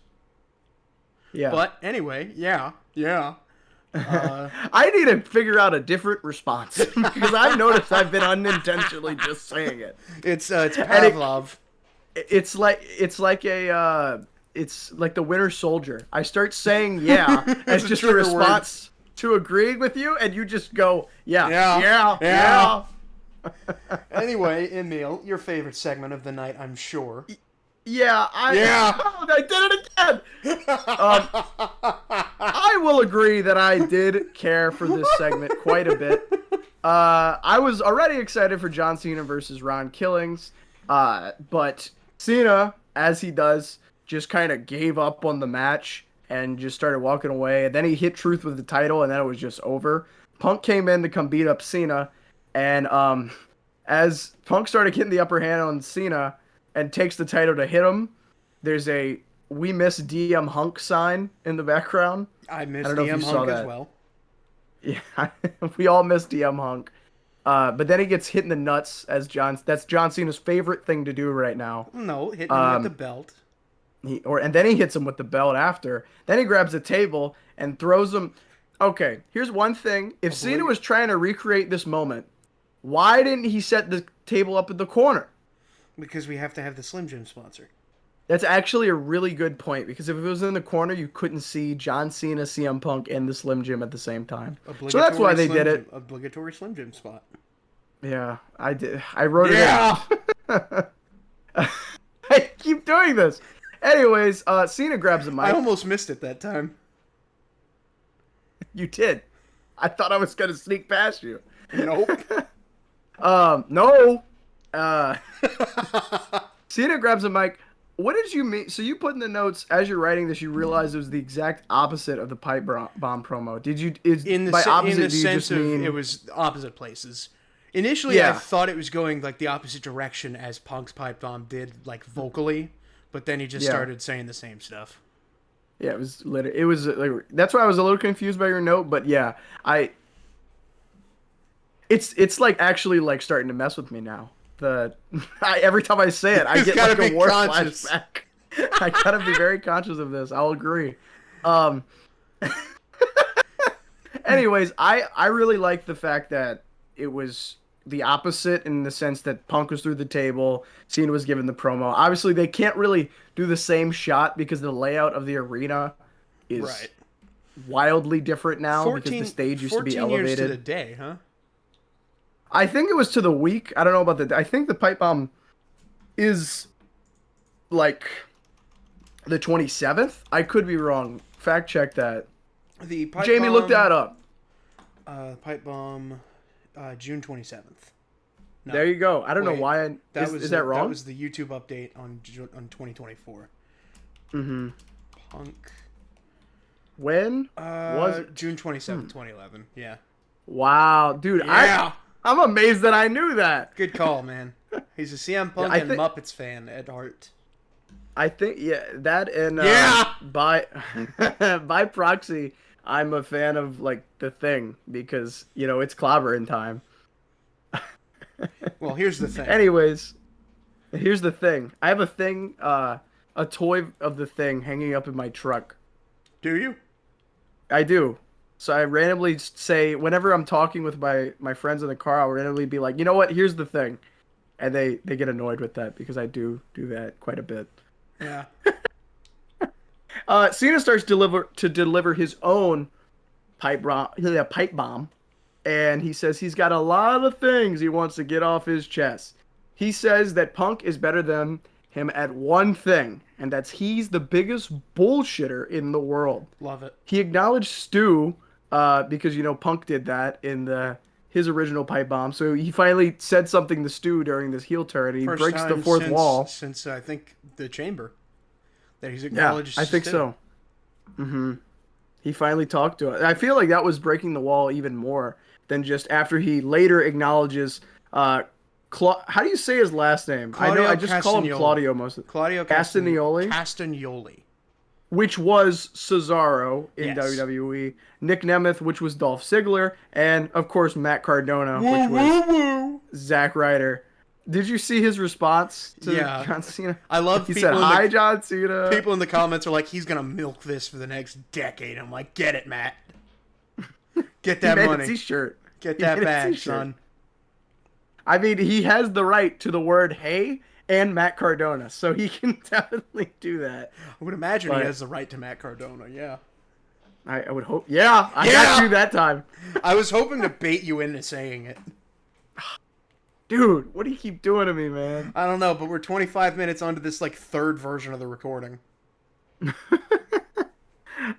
S2: Yeah.
S1: But anyway, yeah.
S2: I need to figure out a different response because I've noticed I've been unintentionally just saying it.
S1: It's Pavlov.
S2: It's like the Winter Soldier. I start saying as just a response to agreeing with you, and you just go yeah.
S1: Anyway, Emile, your favorite segment of the night, I'm sure.
S2: I did it again. I will agree that I did care for this segment quite a bit. I was already excited for John Cena versus Ron Killings, but Cena, as he does, just kind of gave up on the match and just started walking away. And then he hit Truth with the title, and then it was just over. Punk came in to come beat up Cena, and as Punk started getting the upper hand on Cena and takes the title to hit him, there's a "We miss DM Hunk" sign in the background.
S1: I miss DM Hunk as well.
S2: Yeah, we all miss DM Hunk. But then he gets hit in the nuts that's John Cena's favorite thing to do right now.
S1: No, hitting him with the belt.
S2: And then he hits him with the belt after. Then he grabs a table and throws him. Okay, here's one thing. If Cena was trying to recreate this moment, why didn't he set the table up in the corner?
S1: Because we have to have the Slim Jim sponsor.
S2: That's actually a really good point, because if it was in the corner, you couldn't see John Cena, CM Punk, and the Slim Jim at the same time. So that's why they did it.
S1: Obligatory Slim Jim spot.
S2: Yeah, I did. I wrote it out. I keep doing this. Anyways, Cena grabs a mic.
S1: I almost missed it that time.
S2: You did. I thought I was going to sneak past you.
S1: Nope.
S2: No. Cena grabs a mic. What did you mean? So you put in the notes as you're writing this, you realized it was the exact opposite of the pipe bomb promo. Did you?
S1: It was opposite places. Initially, I thought it was going like the opposite direction as Punk's pipe bomb did, like vocally, but then he just started saying the same stuff.
S2: Yeah, it was literally. It was that's why I was a little confused by your note, but yeah, It's like actually like starting to mess with me now. Every time I say it, I get like a war flashback. I gotta be very conscious of this. I'll agree. Anyways, I really like the fact that it was the opposite in the sense that Punk was through the table, Cena was given the promo. Obviously, they can't really do the same shot because the layout of the arena is wildly different now because the stage used to be elevated.
S1: 14 years to the day, huh?
S2: I think it was to the week. I don't know about I think the pipe bomb is like the 27th. I could be wrong. Fact check that. Jamie, look that up.
S1: Pipe bomb, June 27th. No.
S2: There you go. I don't know why. Is that wrong?
S1: That was the YouTube update on 2024.
S2: Mm-hmm.
S1: Punk.
S2: When was it?
S1: June 27th, 2011. Yeah.
S2: Wow, dude.
S1: Yeah.
S2: I'm amazed that I knew that.
S1: Good call, man. He's a CM Punk and Muppets fan at heart.
S2: I think that and by proxy, I'm a fan of like The Thing because it's clobbering time.
S1: Well, here's the thing.
S2: Anyways, here's the thing. I have a thing, a toy of The Thing hanging up in my truck.
S1: Do you?
S2: I do. So I randomly say, whenever I'm talking with my friends in the car, I'll randomly be like, you know what? Here's the thing. And they get annoyed with that because I do that quite a bit.
S1: Yeah.
S2: Cena starts to deliver his own pipe bomb, and he says he's got a lot of things he wants to get off his chest. He says that Punk is better than him at one thing, and that's he's the biggest bullshitter in the world.
S1: Love it.
S2: He acknowledged Stu, because Punk did that in his original pipe bomb. So he finally said something to Stu during this heel turn. And he
S1: First
S2: breaks the
S1: time
S2: fourth wall
S1: since I think the Chamber that he's acknowledged.
S2: Yeah, I think
S1: Stu.
S2: so. He finally talked to it. I feel like that was breaking the wall even more than just after he later acknowledges. How do you say his last name?
S1: Claudio
S2: I just call him
S1: Castagnoli.
S2: Claudio most of the
S1: Claudio
S2: Castagnoli.
S1: Castagnoli.
S2: Which was Cesaro in
S1: Yes.
S2: WWE, Nick Nemeth, which was Dolph Ziggler, and of course Matt Cardona,
S1: Woo,
S2: which was
S1: woo, woo.
S2: Zack Ryder. Did you see his response to
S1: Yeah.
S2: John Cena?
S1: I love
S2: He
S1: people
S2: said,
S1: in
S2: "Hi,
S1: the,
S2: John Cena."
S1: people in the comments are like, he's gonna milk this for the next decade. I'm like, get it, Matt. Get that
S2: he made
S1: money.
S2: a t-shirt.
S1: Get
S2: He
S1: that
S2: made a
S1: bag,
S2: t-shirt.
S1: son.
S2: I mean, he has the right to the word "hey" and Matt Cardona, so he can definitely do that.
S1: I would imagine
S2: But-
S1: he has the right to Matt Cardona. Yeah.
S2: I would hope. Yeah, I
S1: Yeah!
S2: got you that time.
S1: I was hoping to bait you into saying it.
S2: Dude, what do you keep doing to me, man?
S1: I don't know, but we're 25 minutes onto this like third version of the recording.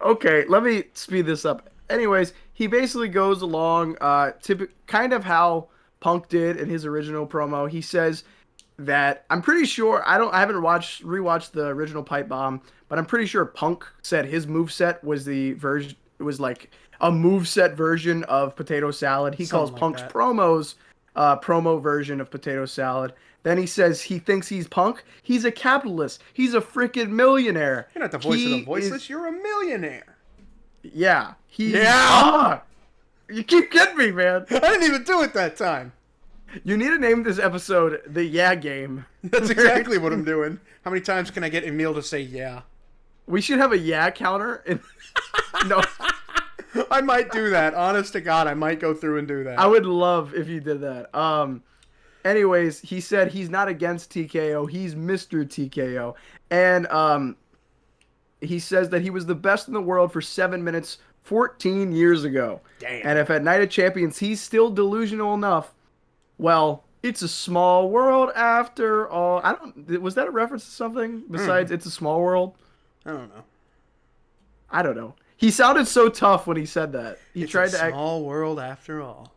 S2: Okay, let me speed this up. Anyways, he basically goes along kind of how Punk did in his original promo. He says that I'm pretty sure I haven't rewatched the original pipe bomb, but I'm pretty sure Punk said his moveset was like a moveset version of potato salad. He calls
S1: Something like
S2: Punk's
S1: that.
S2: promos promo version of potato salad. Then he says he thinks he's Punk. He's a capitalist. He's a freaking millionaire.
S1: You're not the voice of
S2: He
S1: the voiceless.
S2: is-
S1: You're a millionaire.
S2: Yeah.
S1: Yeah!
S2: You keep getting me, man.
S1: I didn't even do it that time.
S2: You need to name this episode the Yeah Game.
S1: That's exactly what I'm doing. How many times can I get Emile to say yeah?
S2: We should have a Yeah counter. No,
S1: I might do that. Honest to God, I might go through and do that.
S2: I would love if you did that. Anyways, he said he's not against TKO. He's Mr. TKO. And he says that he was the best in the world for 7 minutes 14 years ago.
S1: Damn.
S2: And if at Night of Champions he's still delusional enough, well, it's a small world after all. Was that a reference to something besides It's a Small World?
S1: I don't know.
S2: I don't know. He sounded so tough when he said that. He
S1: It's
S2: tried
S1: a
S2: to act,
S1: small world after all.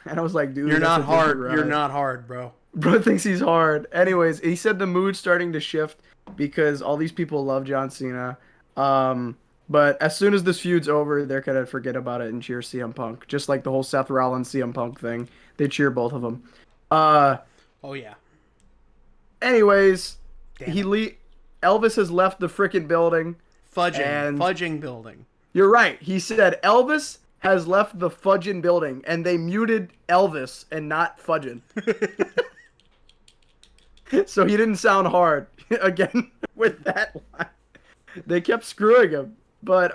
S2: and I was like, dude,
S1: You're
S2: that's
S1: not
S2: a different
S1: hard.
S2: ride.
S1: You're not hard, bro.
S2: Bro thinks he's hard. Anyways, he said the mood's starting to shift because all these people love John Cena. But as soon as this feud's over, they're gonna forget about it and cheer CM Punk, just like the whole Seth Rollins CM Punk thing. They cheer both of them.
S1: Oh yeah.
S2: Anyways,
S1: Damn
S2: Elvis has left the frickin' building.
S1: Fudging building.
S2: You're right. He said Elvis has left the fudgin' building, and they muted Elvis and not fudgin'. So he didn't sound hard again with that line. They kept screwing him. But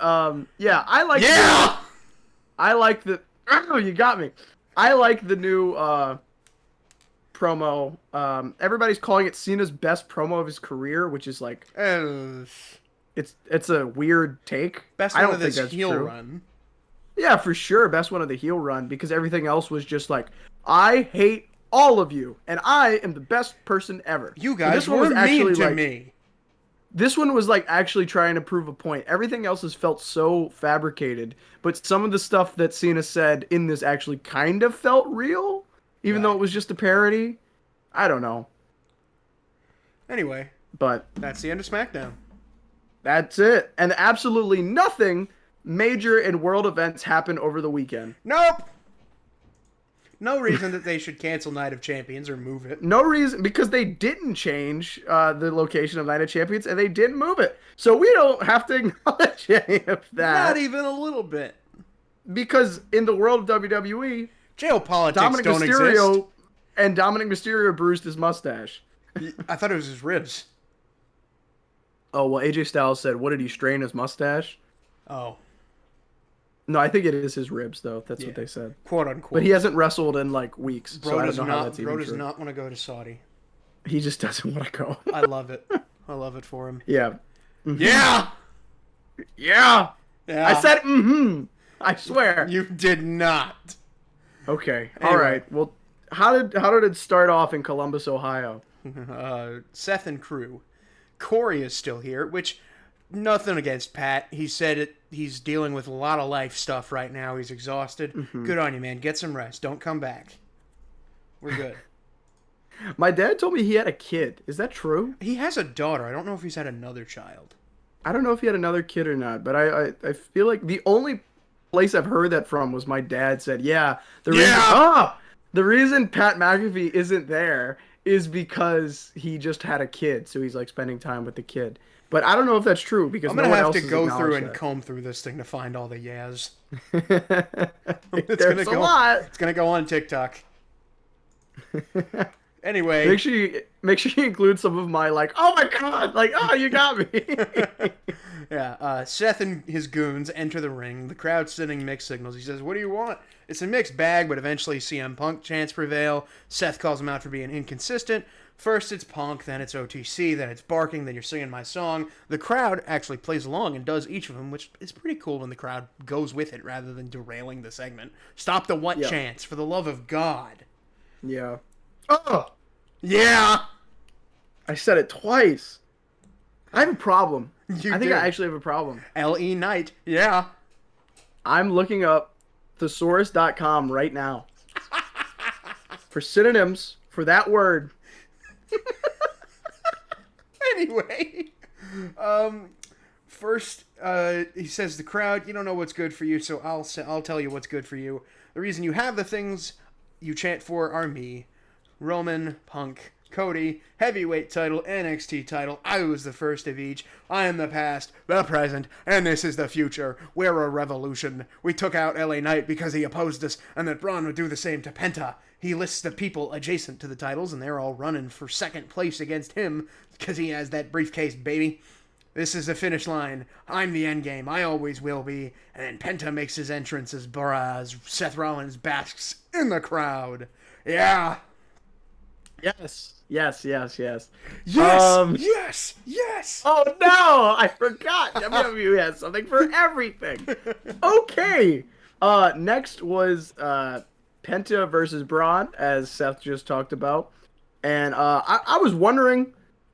S2: yeah, I like the oh, you got me. I like the new promo. Everybody's calling it Cena's best promo of his career, which is like it's a weird take.
S1: Best
S2: I
S1: one
S2: don't
S1: of
S2: think
S1: this
S2: that's
S1: heel
S2: true.
S1: run.
S2: Yeah, for sure, best one of the heel run because everything else was just like I hate all of you and I am the best person ever.
S1: You
S2: And
S1: guys
S2: this one
S1: were
S2: was actually
S1: mean to
S2: like,
S1: me.
S2: This one was like actually trying to prove a point. Everything else has felt so fabricated, but some of the stuff that Cena said in this actually kind of felt real, even though it was just a parody. I don't know.
S1: Anyway,
S2: But
S1: that's the end of SmackDown.
S2: that's it. And absolutely nothing major in world events happened over the weekend.
S1: Nope. No reason that they should cancel Night of Champions or move it.
S2: No reason, because they didn't change the location of Night of Champions and they didn't move it. So we don't have to acknowledge any of that.
S1: Not even a little bit.
S2: Because in the world of WWE,
S1: Geopolitics
S2: Dominic
S1: don't
S2: Mysterio
S1: exist.
S2: and Dominic Mysterio bruised his mustache.
S1: I thought it was his ribs.
S2: Oh, well, AJ Styles said, what did he strain his mustache?
S1: Oh,
S2: No, I think it is his ribs, though. That's
S1: Yeah.
S2: what they said.
S1: quote unquote.
S2: But he hasn't wrestled in, like, weeks,
S1: Bro
S2: so I
S1: does
S2: don't know how
S1: not.
S2: that's
S1: Bro
S2: even
S1: does
S2: true.
S1: not want to go to Saudi.
S2: He just doesn't want to go.
S1: I love it. I love it for him.
S2: Yeah.
S1: Yeah.
S2: Yeah.
S1: Yeah.
S2: I said mm-hmm. I swear.
S1: You did not.
S2: Okay. All
S1: Anyway.
S2: right. Well, how did it start off in Columbus, Ohio?
S1: Seth and crew. Corey is still here, which nothing against Pat. He said he's dealing with a lot of life stuff right now. He's exhausted. Good on you, man. Get some rest. Don't come back. We're good.
S2: My dad told me he had a kid. Is that true?
S1: He has a daughter. I don't know if he's had another child.
S2: I don't know if he had another kid or not, but I feel like the only place I've heard that from was my dad said, yeah, the reason Pat McAfee isn't there is because he just had a kid, so he's like spending time with the kid. But I don't know if that's true because
S1: I'm
S2: no
S1: gonna
S2: one
S1: have
S2: else
S1: to
S2: has
S1: go through
S2: acknowledged
S1: and comb through this thing to find all the yes.
S2: that. There's a lot.
S1: It's gonna go on TikTok. Anyway,
S2: Make sure you include some of my like, oh my god, like, oh, you got me.
S1: yeah. Seth and his goons enter the ring. The crowd's sending mixed signals. He says, "What do you want?" It's a mixed bag, but eventually CM Punk chants prevail. Seth calls him out for being inconsistent. First it's Punk, then it's OTC, then it's barking, then you're singing my song. The crowd actually plays along and does each of them, which is pretty cool when the crowd goes with it rather than derailing the segment. Stop the what chants, for the love of God.
S2: Yeah. Oh,
S1: Yeah!
S2: I said it twice. I have a problem. I think
S1: do.
S2: I actually have a problem.
S1: L.E. Knight, yeah.
S2: I'm looking up thesaurus.com right now for synonyms for that word.
S1: Anyway, first, he says the crowd, you don't know what's good for you, so I'll tell you what's good for you. The reason you have the things you chant for are me. Roman, Punk, Cody, heavyweight title, NXT title. I was the first of each. I am the past, the present, and this is the future. We're a revolution. We took out LA Knight because he opposed us, and that Braun would do the same to Penta. He lists the people adjacent to the titles, and they're all running for second place against him because he has that briefcase, baby. This is the finish line. I'm the end game. I always will be. And then Penta makes his entrance as Seth Rollins basks in the crowd. Yeah.
S2: Yes. Yes.
S1: Yes! Yes!
S2: Oh no! I forgot. WWE has something for everything. Okay. Next was Penta versus Braun, as Seth just talked about, and I was wondering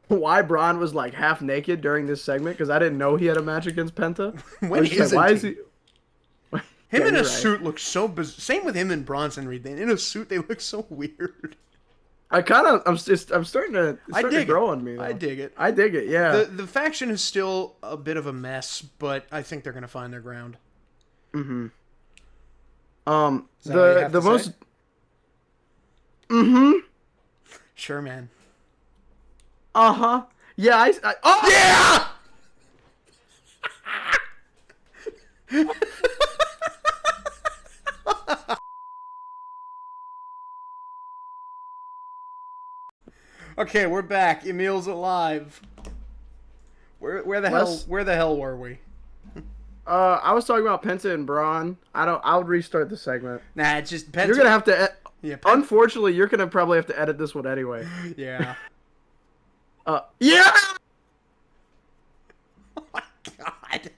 S2: why Braun was like half naked during this segment because I didn't know he had a match against Penta.
S1: When isn't
S2: why
S1: he?
S2: is he?
S1: Him in a suit looks so bizarre. Same with him and Bronson Reed. In a suit, they look so weird.
S2: I'm starting to grow on me. Though.
S1: I dig it.
S2: I dig it. Yeah.
S1: The faction is still a bit of a mess, but I think they're gonna find their ground.
S2: Mm-hmm.
S1: The
S2: most.
S1: say?
S2: Mm-hmm.
S1: Sure, man.
S2: Uh-huh. Yeah. Oh
S1: yeah. Okay, we're back. Emile's alive. Where the hell were we?
S2: I was talking about Penta and Braun. I would restart the segment.
S1: Nah, it's just Penta.
S2: You're gonna have to.
S1: Yeah.
S2: Unfortunately, you're gonna probably have to edit this one anyway.
S1: Yeah.
S2: Yeah.
S1: Oh my God.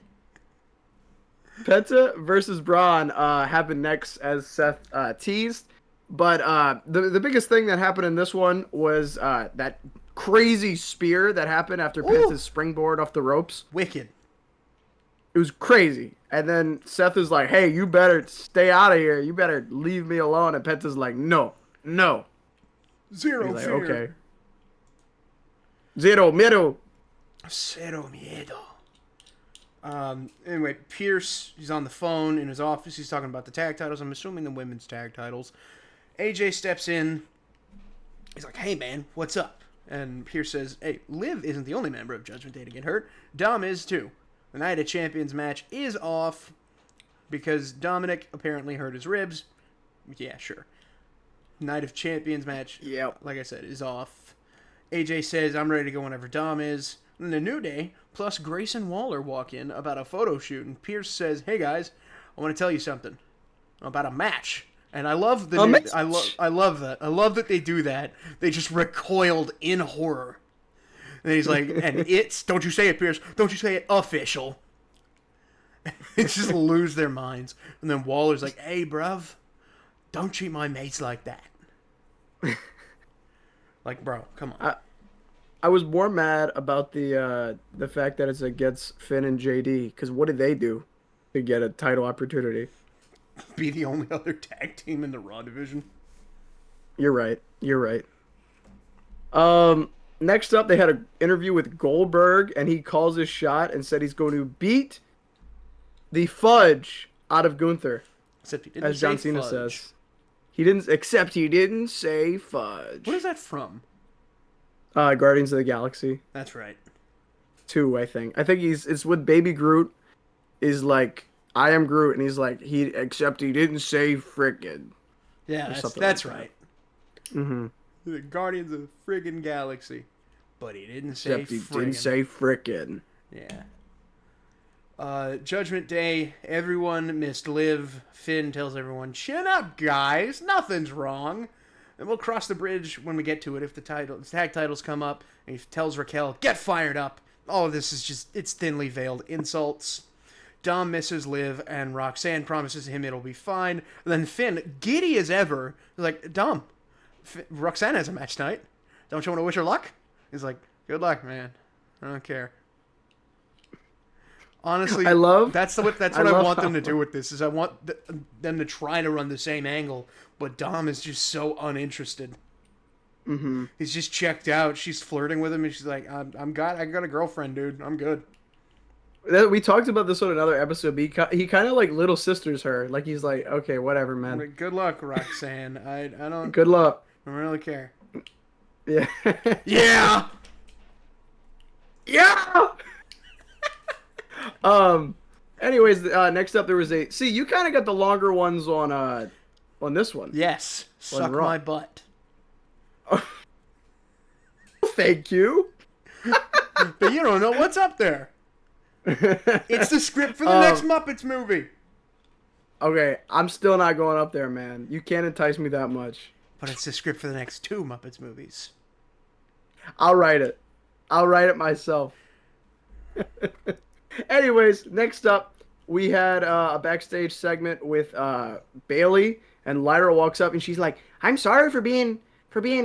S2: Penta versus Braun happened next, as Seth teased. But the biggest thing that happened in this one was that crazy spear that happened after Penta's springboard off the ropes.
S1: Wicked.
S2: It was crazy. And then Seth is like, hey, you better stay out of here. You better leave me alone. And Penta's like, no.
S1: Zero
S2: He's
S1: fear.
S2: like, okay. Zero miedo.
S1: Cero miedo. Anyway, Pierce, he's on the phone in his office. He's talking about the tag titles. I'm assuming the women's tag titles. AJ steps in. He's like, hey, man, what's up? And Pierce says, hey, Liv isn't the only member of Judgment Day to get hurt. Dom is, too. The Night of Champions match is off because Dominic apparently hurt his ribs. Yeah, sure. Night of Champions match, like I said, is off. AJ says, I'm ready to go whenever Dom is. And the New Day, plus Grayson Waller, walk in about a photo shoot. And Pierce says, hey, guys, I want to tell you something about a match. And I love I love that. I love that they do that. They just recoiled in horror. And he's like, and it's, don't you say it, Pierce. Don't you say it, official. They just lose their minds. And then Waller's like, hey, bruv, don't treat my mates like that. Like, bro, come on.
S2: I was more mad about the fact that it's against Finn and JD, because what did they do to get a title opportunity?
S1: Be the only other tag team in the Raw division.
S2: You're right. You're right. Next up, they had an interview with Goldberg, and he calls his shot and said he's going to beat the fudge out of Gunther,
S1: Except he didn't
S2: as
S1: say
S2: John Cena
S1: fudge.
S2: says. He didn't say fudge.
S1: What is that from?
S2: Guardians of the Galaxy
S1: That's right.
S2: 2, I think. I think it's with Baby Groot. Is like, I am Groot, and he's like, except he didn't say frickin'.
S1: Yeah, that's
S2: like
S1: right.
S2: Mm-hmm.
S1: The Guardians of the friggin' Galaxy. But he didn't say
S2: Except he
S1: friggin'.
S2: didn't say frickin'.
S1: Yeah. Judgment Day, everyone missed Liv. Finn tells everyone, chin up, guys. Nothing's wrong. And we'll cross the bridge when we get to it if the tag titles come up. And he tells Raquel, get fired up. All of this is just, it's thinly veiled insults. Dom misses Liv, and Roxanne promises him it'll be fine. And then Finn, giddy as ever, is like, Dom, Roxanne has a match tonight. Don't you want to wish her luck? He's like, good luck, man. I don't care. Honestly, that's what I want them to do with this. Is I want them to try to run the same angle, but Dom is just so uninterested.
S2: Mm-hmm.
S1: He's just checked out. She's flirting with him, and she's like, I got a girlfriend, dude. I'm good.
S2: We talked about this on another episode, but he kind of like little sisters her. Like, he's like, okay, whatever, man.
S1: Like, good luck, Roxanne. I don't.
S2: Good luck.
S1: I don't really care.
S2: Yeah.
S1: Yeah.
S2: Yeah. Anyways, next up there was see, you kind of got the longer ones on this one.
S1: Yes. Suck my butt.
S2: Thank you.
S1: But you don't know what's up there. It's the script for the next Muppets movie.
S2: Okay, I'm still not going up there, man. You can't entice me that much.
S1: But it's the script for the next 2 Muppets movies.
S2: I'll write it. I'll write it myself. Anyways, next up, we had a backstage segment with Bailey, and Lyra walks up and she's like, "I'm sorry for being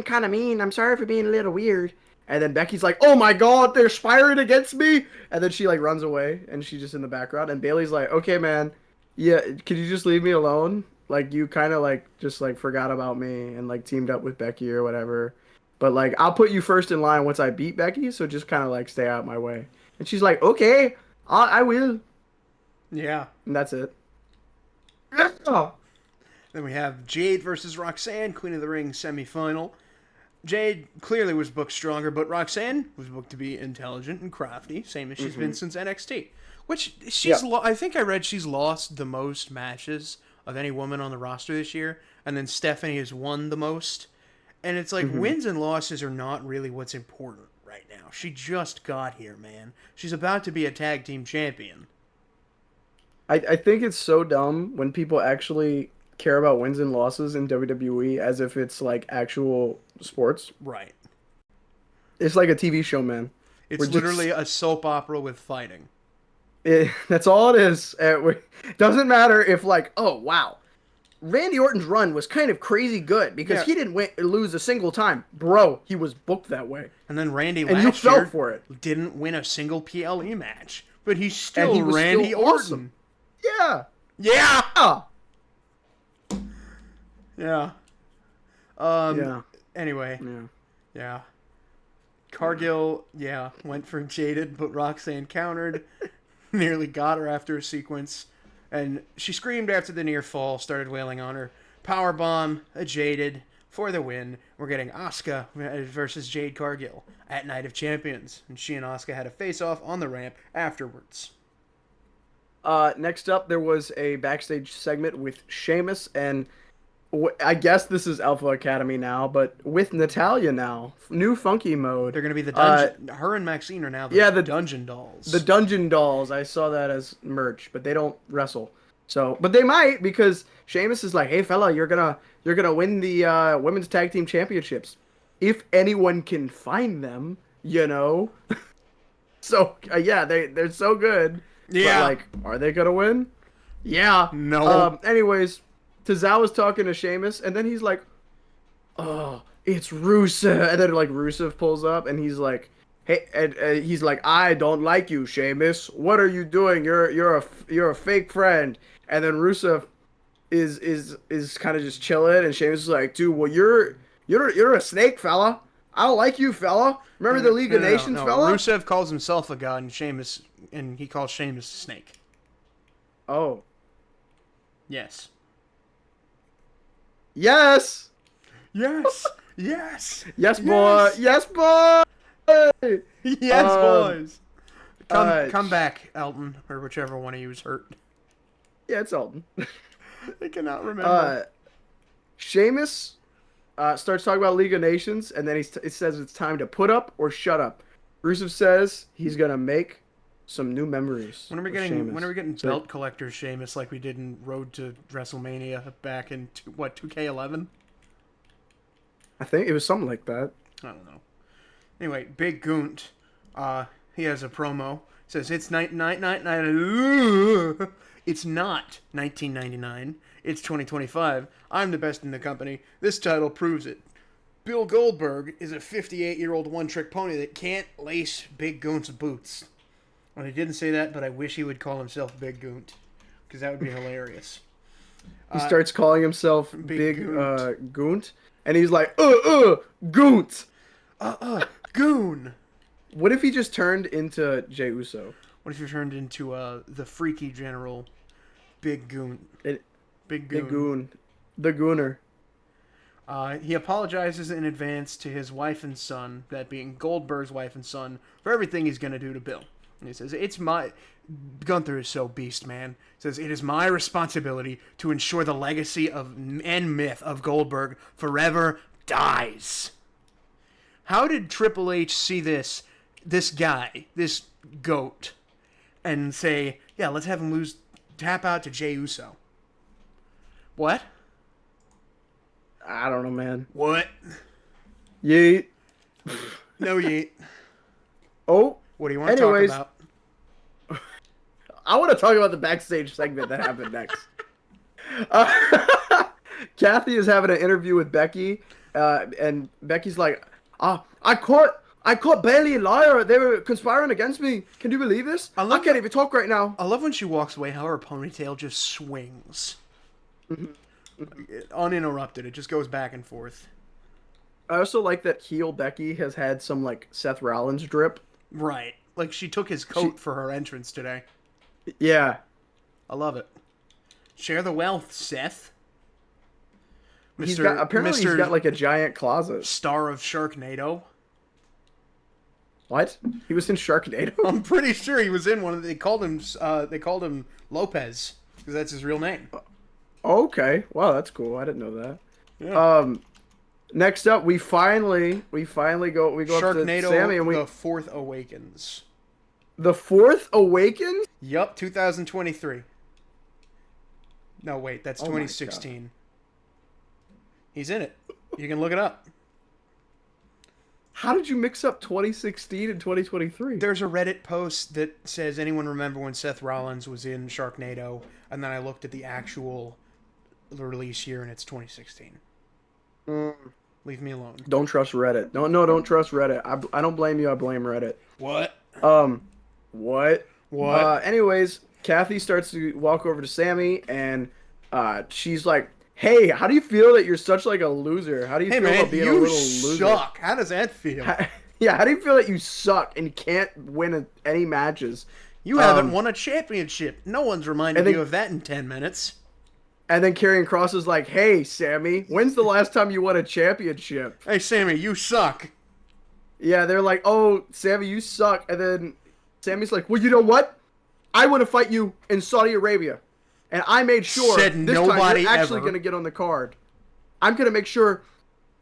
S2: kind of mean. I'm sorry for being a little weird." And then Becky's like, "Oh my God, they're firing against me!" And then she like runs away, and she's just in the background. And Bailey's like, "Okay, man, yeah, could you just leave me alone? Like, you kind of like just like forgot about me and like teamed up with Becky or whatever. But like, I'll put you first in line once I beat Becky, so just kind of like stay out my way." And she's like, "Okay, I will."
S1: Yeah.
S2: And that's it. Oh.
S1: Then we have Jade versus Roxanne, Queen of the Ring semifinal. Jade clearly was booked stronger, but Roxanne was booked to be intelligent and crafty, same as she's been since NXT. Which I think I read she's lost the most matches of any woman on the roster this year, and then Stephanie has won the most. And it's like, wins and losses are not really what's important right now. She just got here, man. She's about to be a tag team champion.
S2: I think it's so dumb when people actually care about wins and losses in WWE as if it's like actual sports.
S1: Right.
S2: It's like a TV show, man.
S1: It's literally a soap opera with fighting.
S2: That's all it is. It doesn't matter if like, oh wow, Randy Orton's run was kind of crazy good because he didn't lose a single time. Bro, he was booked that way.
S1: And then Randy
S2: and
S1: last
S2: you
S1: year
S2: fell for it.
S1: Didn't win a single PLE match. But he's still
S2: he was
S1: Randy
S2: still
S1: Orton.
S2: Awesome. Yeah.
S1: Yeah! Yeah.
S2: Yeah.
S1: Anyway.
S2: Yeah.
S1: Yeah. Cargill, went for Jaded, but Roxanne countered. Nearly got her after a sequence. And she screamed after the near fall, started wailing on her. Powerbomb, a Jaded for the win. We're getting Asuka versus Jade Cargill at Night of Champions. And she and Asuka had a face-off on the ramp afterwards.
S2: Next up, there was a backstage segment with Sheamus, and I guess this is Alpha Academy now, but with Natalya now. New funky mode.
S1: They're going to be the dungeon. Her and Maxine are now the Dungeon Dolls.
S2: The Dungeon Dolls. I saw that as merch, but they don't wrestle. So, but they might, because Sheamus is like, "Hey fella, you're gonna win the women's tag team championships if anyone can find them, you know." So yeah, they're so good.
S1: Yeah.
S2: But, like, are they gonna win? Yeah.
S1: No.
S2: Anyways, Tozawa's talking to Sheamus, and then he's like, "Oh, it's Rusev," and then like Rusev pulls up, and he's like, "Hey," and he's like, "I don't like you, Sheamus. What are you doing? You're a fake friend." And then Rusev is kind of just chilling, and Sheamus is like, "Dude, well you're a snake, fella. I don't like you, fella. Remember the League of Nations, fella?"
S1: Rusev calls himself a god, and he calls Sheamus a snake.
S2: Oh,
S1: Yes.
S2: yes,
S1: Yes. Yes.
S2: yes, boy, yes, boy.
S1: Yes, boys.
S2: uh,
S1: Come back, Elton, or whichever one of you is hurt.
S2: Yeah, it's Elton.
S1: I cannot remember.
S2: Sheamus starts talking about League of Nations, and then it says it's time to put up or shut up. Rusev says he's gonna make some new memories.
S1: When are we getting belt collector Sheamus like we did in Road to WrestleMania back in 2K11?
S2: I think it was something like that.
S1: I don't know. Anyway, Big Gunt, he has a promo. Says it's it's not 1999. It's 2025. I'm the best in the company. This title proves it. Bill Goldberg is a 58-year-old one-trick pony that can't lace Big Gunt's boots. Well, he didn't say that, but I wish he would call Himself Big Gunt, because that would be hilarious.
S2: He starts calling himself Big Gunt, and he's like, Gunt.
S1: Goon.
S2: What if he just turned into Jey Uso?
S1: What if you turned into the freaky general, Big Goon? Big Goon.
S2: Big Goon. The Gooner.
S1: He apologizes in advance to his wife and son, that being Goldberg's wife and son, for everything he's going to do to Bill. And he says, Gunther is so beast, man. He says, it is my responsibility to ensure the legacy and myth of Goldberg forever dies. How did Triple H see this guy, this goat, and say, yeah, let's have him tap out to Jey Uso? What?
S2: I don't know, man.
S1: What?
S2: Yeet.
S1: No yeet.
S2: Oh.
S1: What do you want to talk about?
S2: I want to talk about the backstage segment that happened next. Kathy is having an interview with Becky, and Becky's like, I caught Bailey and Lyra. They were conspiring against me. Can you believe this? I can't even talk right now.
S1: I love when she walks away, how her ponytail just swings. Uninterrupted. It just goes back and forth.
S2: I also like that heel Becky has had some, like, Seth Rollins drip.
S1: Right. Like, she took his coat for her entrance today.
S2: Yeah.
S1: I love it. Share the wealth, Seth.
S2: He's got like a giant closet.
S1: Star of Sharknado.
S2: What? He was in Sharknado?
S1: I'm pretty sure he was in one of the, they called him Lopez, because that's his real name.
S2: Okay. Wow, that's cool. I didn't know that.
S1: Yeah.
S2: Next up, we finally go
S1: Sharknado,
S2: up to Sammy, and
S1: The Fourth Awakens.
S2: The Fourth Awakens?
S1: Yup, 2023. No, wait, that's 2016. He's in it. You can look it up.
S2: How did you mix up 2016 and 2023?
S1: There's a Reddit post that says, anyone remember when Seth Rollins was in Sharknado? And then I looked at the actual release year, and it's 2016. Leave me alone.
S2: Don't trust Reddit. Don't trust Reddit. I don't blame you. I blame Reddit.
S1: What?
S2: What? Anyways, Kathy starts to walk over to Sammy, and she's like, "Hey, how do you feel that you're such like a loser? How do you feel about being a little loser?
S1: Suck. How does that feel?
S2: How do you feel that you suck and you can't win any matches?
S1: You haven't won a championship. No one's reminded you of that in 10 minutes."
S2: And then Karrion Kross is like, "Hey, Sammy, when's the last time you won a championship?"
S1: Hey, Sammy, you suck.
S2: Yeah, they're like, "Oh, Sammy, you suck." And then Sammy's like, "Well, you know what? I want to fight you in Saudi Arabia. And I made sure this time you're actually going to get on the card. I'm going to make sure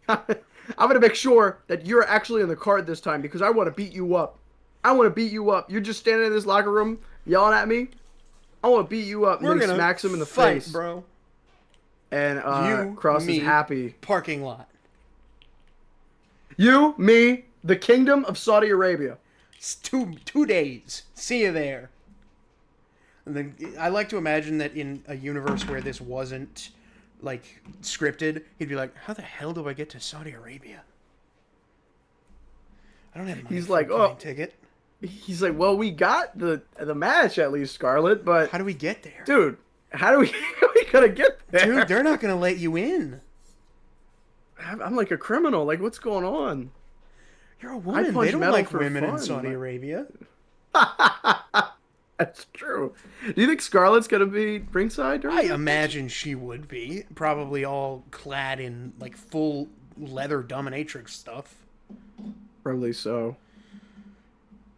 S2: that you're actually on the card this time because I want to beat you up. I want to beat you up. You're just standing in this locker room yelling at me. I want to beat you up." And then he smacks him in the face,
S1: bro.
S2: And Kross is happy.
S1: Parking lot.
S2: You, me, the Kingdom of Saudi Arabia.
S1: It's two days. See you there. And then I like to imagine that in a universe where this wasn't like scripted, he'd be like, "How the hell do I get to Saudi Arabia? I don't have money
S2: He's
S1: for
S2: like,
S1: a plane
S2: oh,
S1: ticket.
S2: he's like, well, we got the match at least, Scarlett, but
S1: How do we get there,
S2: dude, how do we how we gonna get there?
S1: dude? They're not gonna let you in.
S2: I'm like a criminal. Like, what's going on?
S1: You're a
S2: I
S1: woman.
S2: punch
S1: They don't
S2: metal
S1: like
S2: for
S1: women in
S2: fun.
S1: Saudi Arabia."
S2: That's true. Do you think Scarlett's gonna be ringside? During
S1: I
S2: this?
S1: imagine she would be, probably all clad in like full leather dominatrix stuff.
S2: Probably so.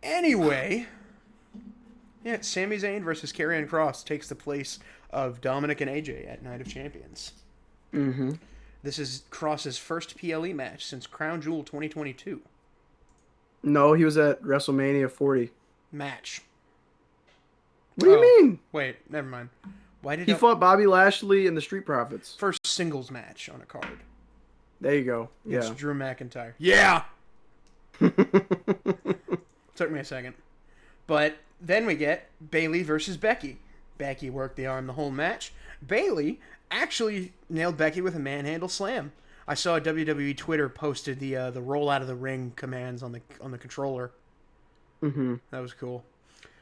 S1: Anyway, yeah, Sami Zayn versus Karrion Kross takes the place of Dominic and AJ at Night of Champions.
S2: Mm-hmm.
S1: This is Kross's first PLE match since Crown Jewel 2022.
S2: No, he was at WrestleMania 40.
S1: Match.
S2: What do you mean?
S1: Wait, never mind. Why did
S2: He fought Bobby Lashley and the Street Profits.
S1: first singles match on a card?
S2: There you go.
S1: It's
S2: Yeah.
S1: Drew McIntyre. Yeah! Took me a second. But then we get Bayley versus Becky. Becky worked the arm the whole match. Bayley actually nailed Becky with a manhandle slam. I saw WWE Twitter posted the roll out of the ring commands on the controller.
S2: Mm-hmm.
S1: That was cool.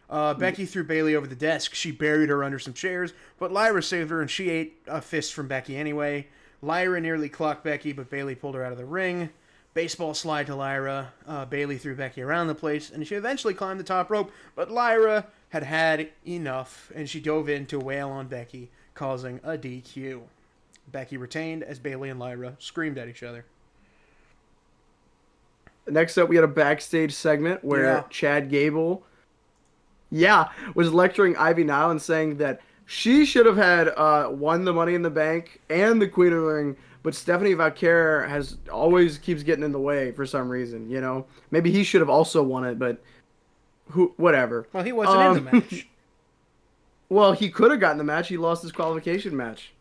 S1: Becky threw Bayley over the desk. She buried her under some chairs, but Lyra saved her and she ate a fist from Becky anyway. Lyra nearly clocked Becky, but Bayley pulled her out of the ring. Baseball slide to Lyra. Bayley threw Becky around the place, and she eventually climbed the top rope, but Lyra had had enough, and she dove in to wail on Becky, causing a DQ. Becky retained as Bayley and Lyra screamed at each other.
S2: Next up, we had a backstage segment where Chad Gable, was lecturing Ivy Nile and saying that she should have had won the Money in the Bank and the Queen of the Ring, but Stephanie Vaquer always keeps getting in the way for some reason. You know, maybe he should have also won it, but whatever.
S1: Well, he wasn't in the match.
S2: Well, he could have gotten the match. He lost his qualification match.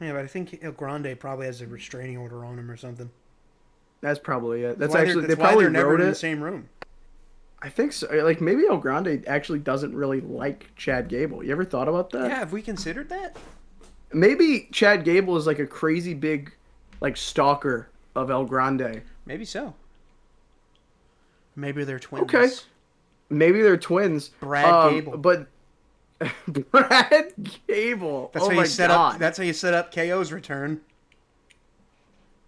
S1: Yeah, but I think El Grande probably has a restraining order on him or something.
S2: That's probably it. That's
S1: why
S2: actually
S1: they're
S2: they probably
S1: never
S2: wrote
S1: in
S2: it.
S1: the same room.
S2: I think so. Like maybe El Grande actually doesn't really like Chad Gable. You ever thought about that?
S1: Yeah, have we considered that?
S2: Maybe Chad Gable is like a crazy big, like stalker of El Grande.
S1: Maybe so. Maybe they're twins.
S2: Okay. Maybe they're twins.
S1: Brad Gable.
S2: But Brad Gable.
S1: That's
S2: oh
S1: how
S2: my
S1: you set
S2: god.
S1: up. That's how you set up KO's return.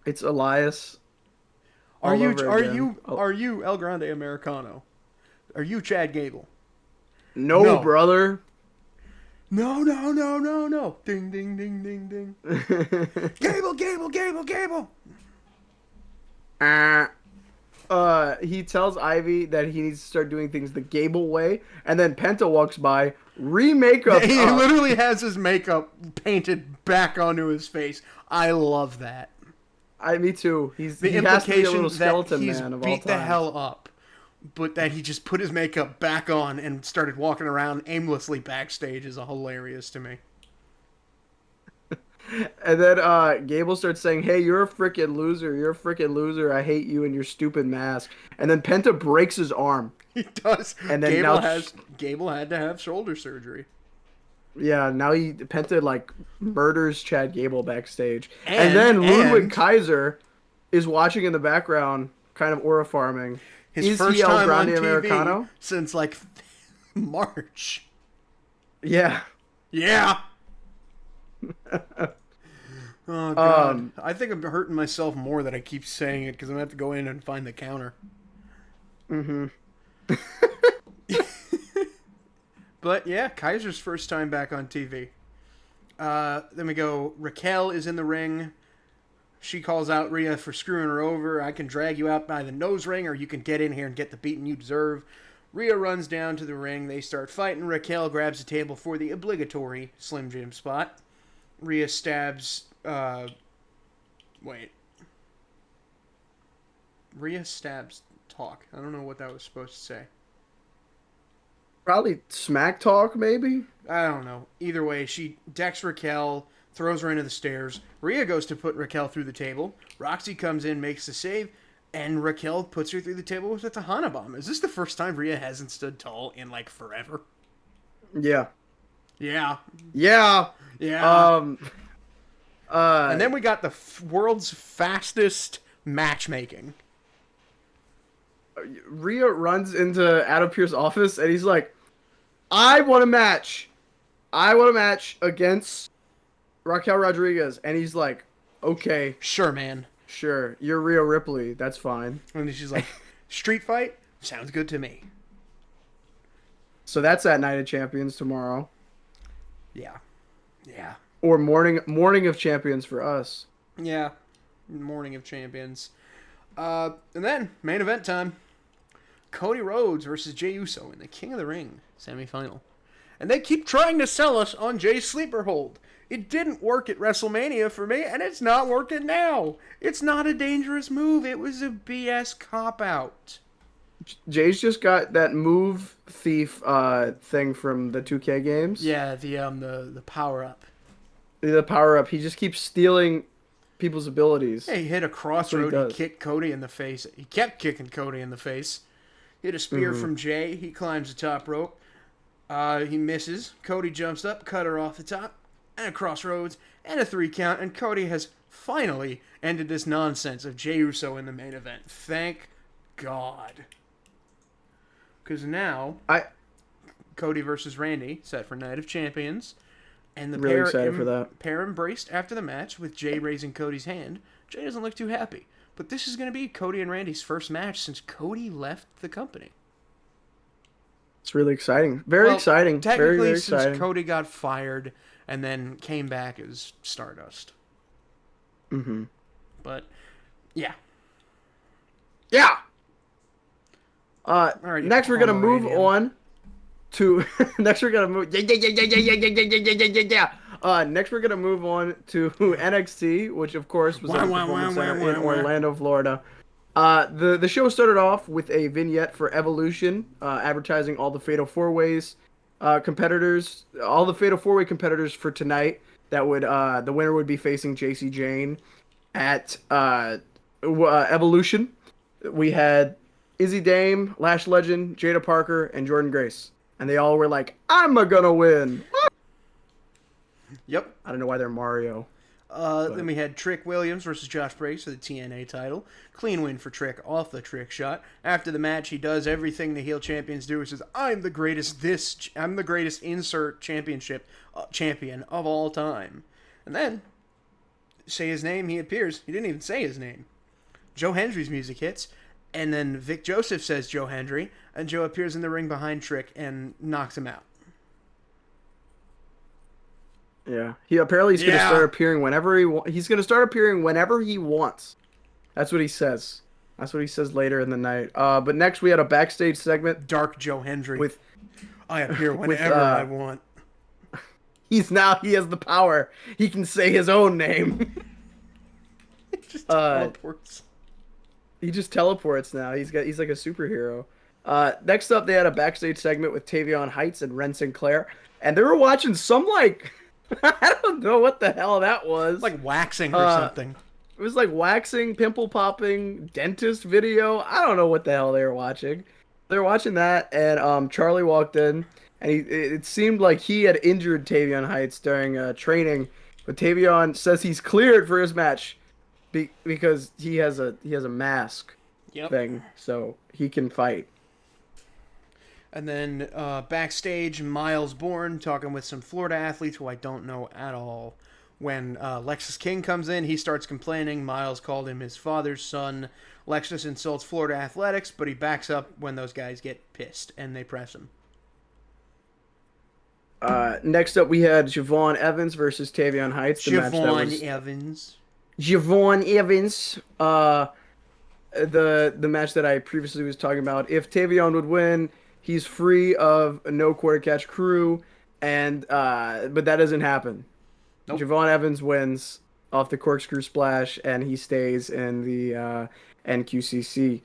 S2: It's Elias.
S1: Are
S2: all over again.
S1: you El Grande Americano? Are you Chad Gable?
S2: No, brother.
S1: No. Ding ding ding ding ding. Gable.
S2: He tells Ivy that he needs to start doing things the Gable way, and then Penta walks by, re-makeup.
S1: He literally has his makeup painted back onto his face. I love that.
S2: Me too. He has to be a
S1: Implication
S2: little
S1: that
S2: skeleton
S1: he's
S2: man of all
S1: beat the
S2: time.
S1: hell up, but that he just put his makeup back on and started walking around aimlessly backstage is hilarious to me.
S2: And then Gable starts saying, "Hey, you're a freaking loser. You're a freaking loser. I hate you and your stupid mask." And then Penta breaks his arm.
S1: He does.
S2: And then
S1: Gable had to have shoulder surgery.
S2: Yeah, now Penta like murders Chad Gable backstage. And then Ludwig Kaiser is watching in the background, kind of aura farming.
S1: His first time on TV Americano? Since like March.
S2: Yeah.
S1: Yeah. Oh god. I think I'm hurting myself more that I keep saying it because I'm gonna have to go in and find the counter.
S2: Mm-hmm.
S1: But yeah, Kaiser's first time back on TV. Then we go, Raquel is in the ring. She calls out Rhea for screwing her over. I can drag you out by the nose ring, or you can get in here and get the beating you deserve. Rhea runs down to the ring. They start fighting. Raquel grabs a table for the obligatory Slim Jim spot. Rhea stabs... Rhea stabs Talk. I don't know what that was supposed to say.
S2: Probably smack talk, maybe?
S1: I don't know. Either way, she decks Raquel, throws her into the stairs. Rhea goes to put Raquel through the table. Roxy comes in, makes the save, and Raquel puts her through the table with a Tejana bomb. Is this the first time Rhea hasn't stood tall in, like, forever?
S2: Yeah.
S1: Yeah.
S2: Yeah.
S1: Yeah.
S2: Um.
S1: And then we got the world's fastest matchmaking.
S2: Rhea runs into Adam Pearce's office and he's like, "I want a match. I want a match against Raquel Rodriguez." And he's like, "Okay,
S1: Sure, man.
S2: sure. You're Rhea Ripley. That's fine."
S1: And she's like, street fight? Sounds good to me.
S2: So that's at Night of Champions tomorrow,
S1: Yeah. Yeah.
S2: or morning of Champions for us.
S1: Yeah. Morning of Champions. And then, main event time. Cody Rhodes versus Jey Uso in the King of the Ring semifinal. And they keep trying to sell us on Jey's sleeper hold. It didn't work at WrestleMania for me, and it's not working now. It's not a dangerous move. It was a BS cop-out.
S2: Jay's just got that move thief thing from the 2K games.
S1: Yeah, the power-up.
S2: The power up. He just keeps stealing people's abilities.
S1: Yeah, he hit a crossroad. He kicked Cody in the face. He kept kicking Cody in the face. Hit a spear from Jey. He climbs the top rope. He misses. Cody jumps up, cutter off the top, and a crossroads, and a 3 count, and Cody has finally ended this nonsense of Jey Uso in the main event. Thank God. Because now, Cody versus Randy, set for Night of Champions, and the
S2: Really excited for that.
S1: pair embraced after the match with Jey raising Cody's hand. Jey doesn't look too happy. But this is going to be Cody and Randy's first match since Cody left the company.
S2: It's really exciting. Very exciting.
S1: Technically,
S2: very
S1: since
S2: exciting.
S1: Cody got fired and then came back as Stardust.
S2: Mm-hmm.
S1: But, yeah.
S2: Yeah.
S1: Alright,
S2: Next we're gonna move
S1: Pomeranian.
S2: on to. Next we're gonna move. Next we're gonna move on to NXT, which of course was at the Performance Center in Orlando, Florida. The show started off with a vignette for Evolution, advertising all the Fatal 4-Ways competitors, all the Fatal 4-Way competitors for tonight. That would the winner would be facing JC Jane at Evolution. We had Izzy Dame, Lash Legend, Jada Parker, and Jordan Grace, and they all were like, "I'm gonna win."
S1: Yep.
S2: I don't know why they're Mario.
S1: Then we had Trick Williams versus Josh Briggs for the TNA title. Clean win for Trick off the trick shot. After the match, he does everything the heel champions do. He says, I'm the greatest insert championship champion of all time. And then, say his name, he appears. He didn't even say his name. Joe Hendry's music hits. And then Vic Joseph says Joe Hendry. And Joe appears in the ring behind Trick and knocks him out.
S2: Yeah, he's gonna start appearing whenever he's gonna start appearing whenever he wants. That's what he says. That's what he says later in the night. But next we had a backstage segment.
S1: Dark Joe Hendry.
S2: With
S1: I appear whenever I want.
S2: He has the power. He can say his own name.
S1: It just teleports.
S2: He just teleports now. He's like a superhero. Next up, they had a backstage segment with Tavion Heights and Ren Sinclair, and they were watching some like I don't know what the hell that was.
S1: Like waxing or something.
S2: It was like waxing, pimple popping, dentist video. I don't know what the hell they were watching. They were watching that, and Charlie walked in, and it seemed like he had injured Tavion Heights during training, but Tavion says he's cleared for his match because he has a mask thing, so he can fight.
S1: And then backstage, Miles Bourne talking with some Florida athletes who I don't know at all. When Lexus King comes in, he starts complaining. Miles called him his father's son. Lexus insults Florida athletics, but he backs up when those guys get pissed and they press him.
S2: Next up, we had Javon Evans versus Tavion Heights.
S1: Javon Evans.
S2: The match that I previously was talking about. If Tavion would win, he's free of a no quarter catch crew, and but that doesn't happen. Nope. Javon Evans wins off the corkscrew splash, and he stays in the NQCC.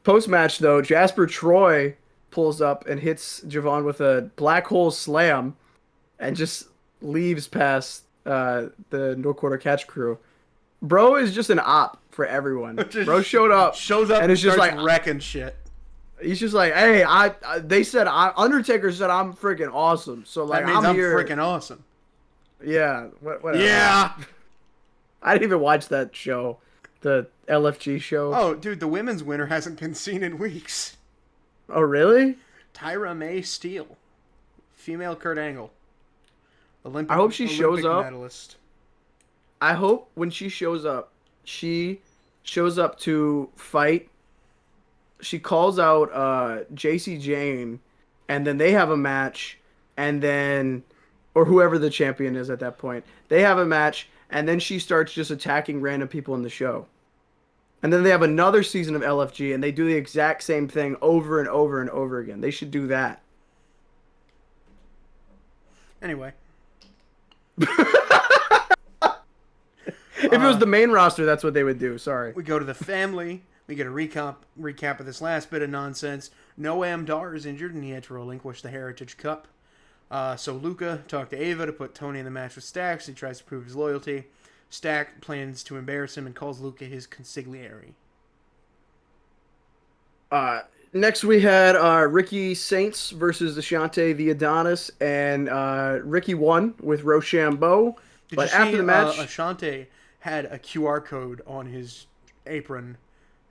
S2: Post match though, Jasper Troy pulls up and hits Javon with a black hole slam, and just leaves past the no quarter catch crew. Bro is just an op for everyone. Bro shows up
S1: and
S2: it's just like
S1: wrecking shit.
S2: He's just like, hey, they said Undertaker said I'm freaking awesome, so like
S1: That means I'm
S2: here.
S1: freaking awesome.
S2: Yeah, whatever.
S1: Yeah.
S2: I didn't even watch that show, the LFG show.
S1: Oh, dude, the women's winner hasn't been seen in weeks.
S2: Oh, really?
S1: Tyra May Steele, female Kurt Angle,
S2: I hope she shows
S1: Olympic
S2: up.
S1: medalist.
S2: I hope when she shows up to fight. She calls out JC Jane, and then they have a match, and then or whoever the champion is at that point, they have a match, and then she starts just attacking random people in the show. And then they have another season of LFG, and they do the exact same thing over and over and over again. They should do that.
S1: Anyway,
S2: If it was the main roster, that's what they would do. Sorry.
S1: we go to the family. We get a recap of this last bit of nonsense. Noam Dar is injured, and he had to relinquish the Heritage Cup. So Luca talked to Ava to put Tony in the match with Stax. He tries to prove his loyalty. Stack plans to embarrass him and calls Luca his consigliere.
S2: Next we had Ricky Saints versus Ashante the Adonis, and Ricky won with Rochambeau.
S1: Did
S2: But
S1: you see,
S2: after the match,
S1: Ashante had a QR code on his apron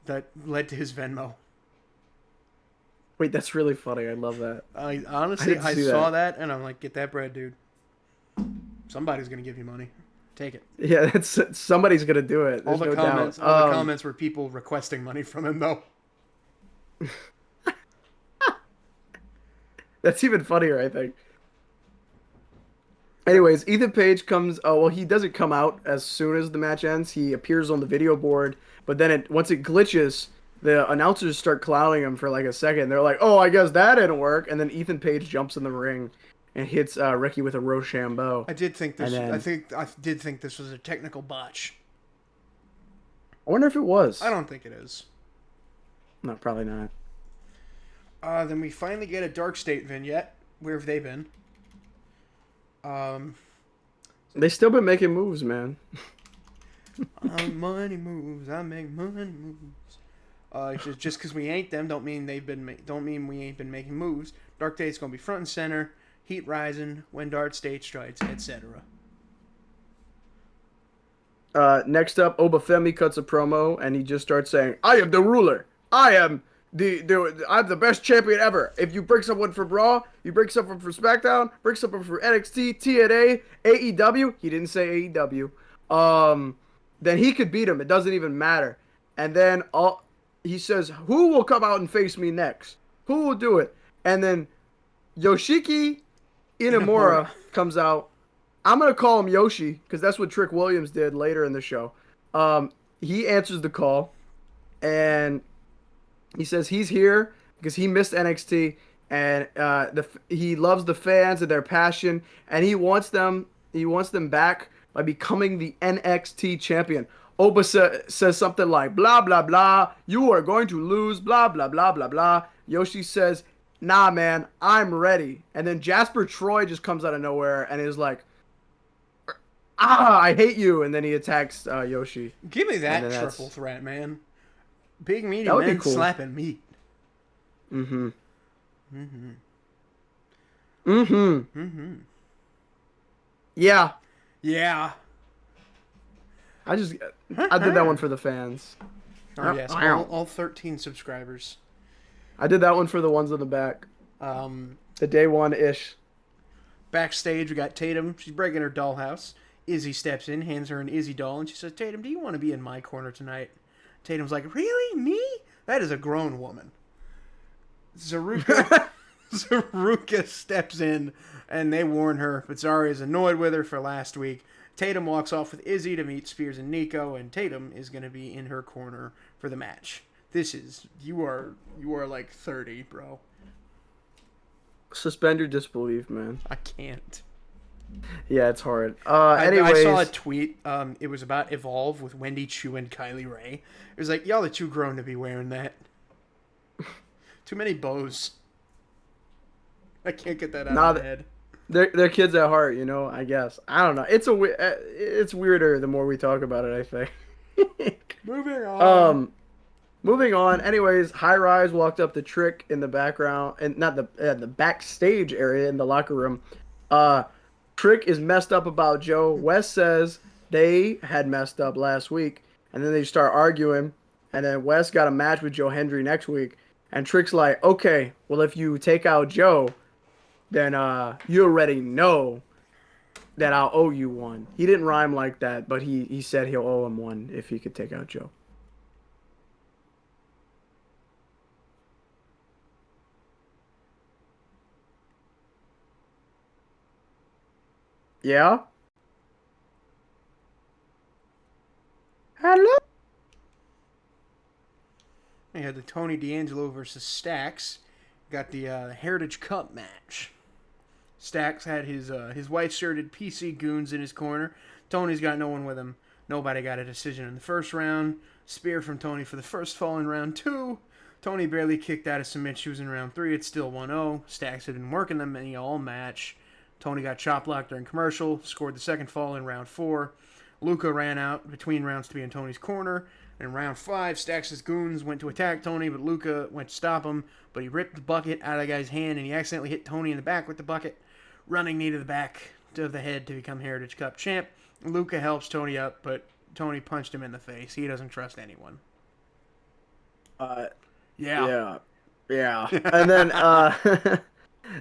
S1: that led to his Venmo.
S2: wait, that's really funny. I love that.
S1: I honestly,
S2: didn't
S1: I
S2: see
S1: saw
S2: that.
S1: that and I'm like, get that bread, dude. Somebody's gonna give you money. Take it.
S2: Yeah, that's somebody's gonna do it.
S1: All
S2: There's
S1: the
S2: no
S1: comments,
S2: doubt.
S1: all the comments were people requesting money from him, though.
S2: That's even funnier, I think. Anyways, Ethan Page comes. Oh well, he doesn't come out as soon as the match ends. He appears on the video board, but then once it glitches, the announcers start clowning him for like a second. They're like, "Oh, I guess that didn't work." And then Ethan Page jumps in the ring and hits Ricky with a Rochambeau.
S1: I did think this.
S2: And then-
S1: I did think this was a technical botch.
S2: I wonder if it was.
S1: I don't think it is.
S2: No, probably not.
S1: Then we finally get a Dark State vignette. Where have they been?
S2: They still been making moves, man.
S1: Money moves. I make money moves. Just because we ain't them, don't mean don't mean we ain't been making moves. Dark State's gonna be front and center. Heat rising when Dark State strikes, etc.
S2: Next up, Obafemi cuts a promo and he just starts saying, "I am the ruler. I am I'm the best champion ever. If you break someone for Raw, you break someone for Smackdown, break someone for NXT, TNA, AEW." He didn't say AEW. Then he could beat him. It doesn't even matter. And then he says, "Who will come out and face me next? Who will do it?" And then Yoshiki Inamura comes out. I'm going to call him Yoshi because that's what Trick Williams did later in the show. He answers the call and he says he's here because he missed NXT and he loves the fans and their passion, and he wants them back by becoming the NXT champion. Oba says something like, blah, blah, blah, you are going to lose, blah, blah, blah, blah, blah. Yoshi says, nah, man, I'm ready. And then Jasper Troy just comes out of nowhere and is like, I hate you. And then he attacks Yoshi.
S1: Give me that triple threat, man. Big meaty
S2: That would be
S1: men
S2: cool.
S1: slapping meat.
S2: Mm-hmm.
S1: Mm-hmm.
S2: Mm-hmm.
S1: Mm-hmm.
S2: Yeah.
S1: Yeah.
S2: I did that one for the fans.
S1: Oh, yes. All 13 subscribers.
S2: I did that one for the ones on the back. The day one-ish.
S1: Backstage, we got Tatum. She's breaking her dollhouse. Izzy steps in, hands her an Izzy doll, and she says, "Tatum, do you want to be in my corner tonight?" Tatum's like, "Really? Me? That is a grown woman." Zaruka steps in, and they warn her, but Zarya is annoyed with her for last week. Tatum walks off with Izzy to meet Spears and Nico, and Tatum is going to be in her corner for the match. You are like 30, bro.
S2: Suspend your disbelief, man.
S1: I can't.
S2: Yeah, it's hard.
S1: I
S2: Anyways,
S1: saw a tweet. It was about Evolve with Wendy Chu and Kylie Ray. It was like, y'all are too grown to be wearing that. Too many bows. I can't get that out of my head.
S2: They're kids at heart, you know. I guess I don't know. It's weirder the more we talk about it, I think.
S1: Moving on.
S2: Moving on. Anyways, High Rise walked up to Trick in the background, and not the backstage area in the locker room. Uh, Trick is messed up about Joe. Wes says they had messed up last week, and then they start arguing. And then Wes got a match with Joe Hendry next week, and Trick's like, okay, well if you take out Joe, then you already know that I'll owe you one. He didn't rhyme like that, but he said he'll owe him one if he could take out Joe. Yeah? Hello?
S1: We had the Tony D'Angelo versus Stax. Got the Heritage Cup match. Stax had his white-shirted PC goons in his corner. Tony's got no one with him. Nobody got a decision in the first round. Spear from Tony for the first fall in round 2. Tony barely kicked out of submit shoes in round 3. It's still 1-0. Stax had been working them in all match. Tony got chop blocked during commercial. Scored the second fall in round 4. Luca ran out between rounds to be in Tony's corner. In round 5, Stax's goons went to attack Tony, but Luca went to stop him. But he ripped the bucket out of the guy's hand, and he accidentally hit Tony in the back with the bucket. Running knee to the back of the head to become Heritage Cup champ. Luca helps Tony up, but Tony punched him in the face. He doesn't trust anyone.
S2: Yeah. And then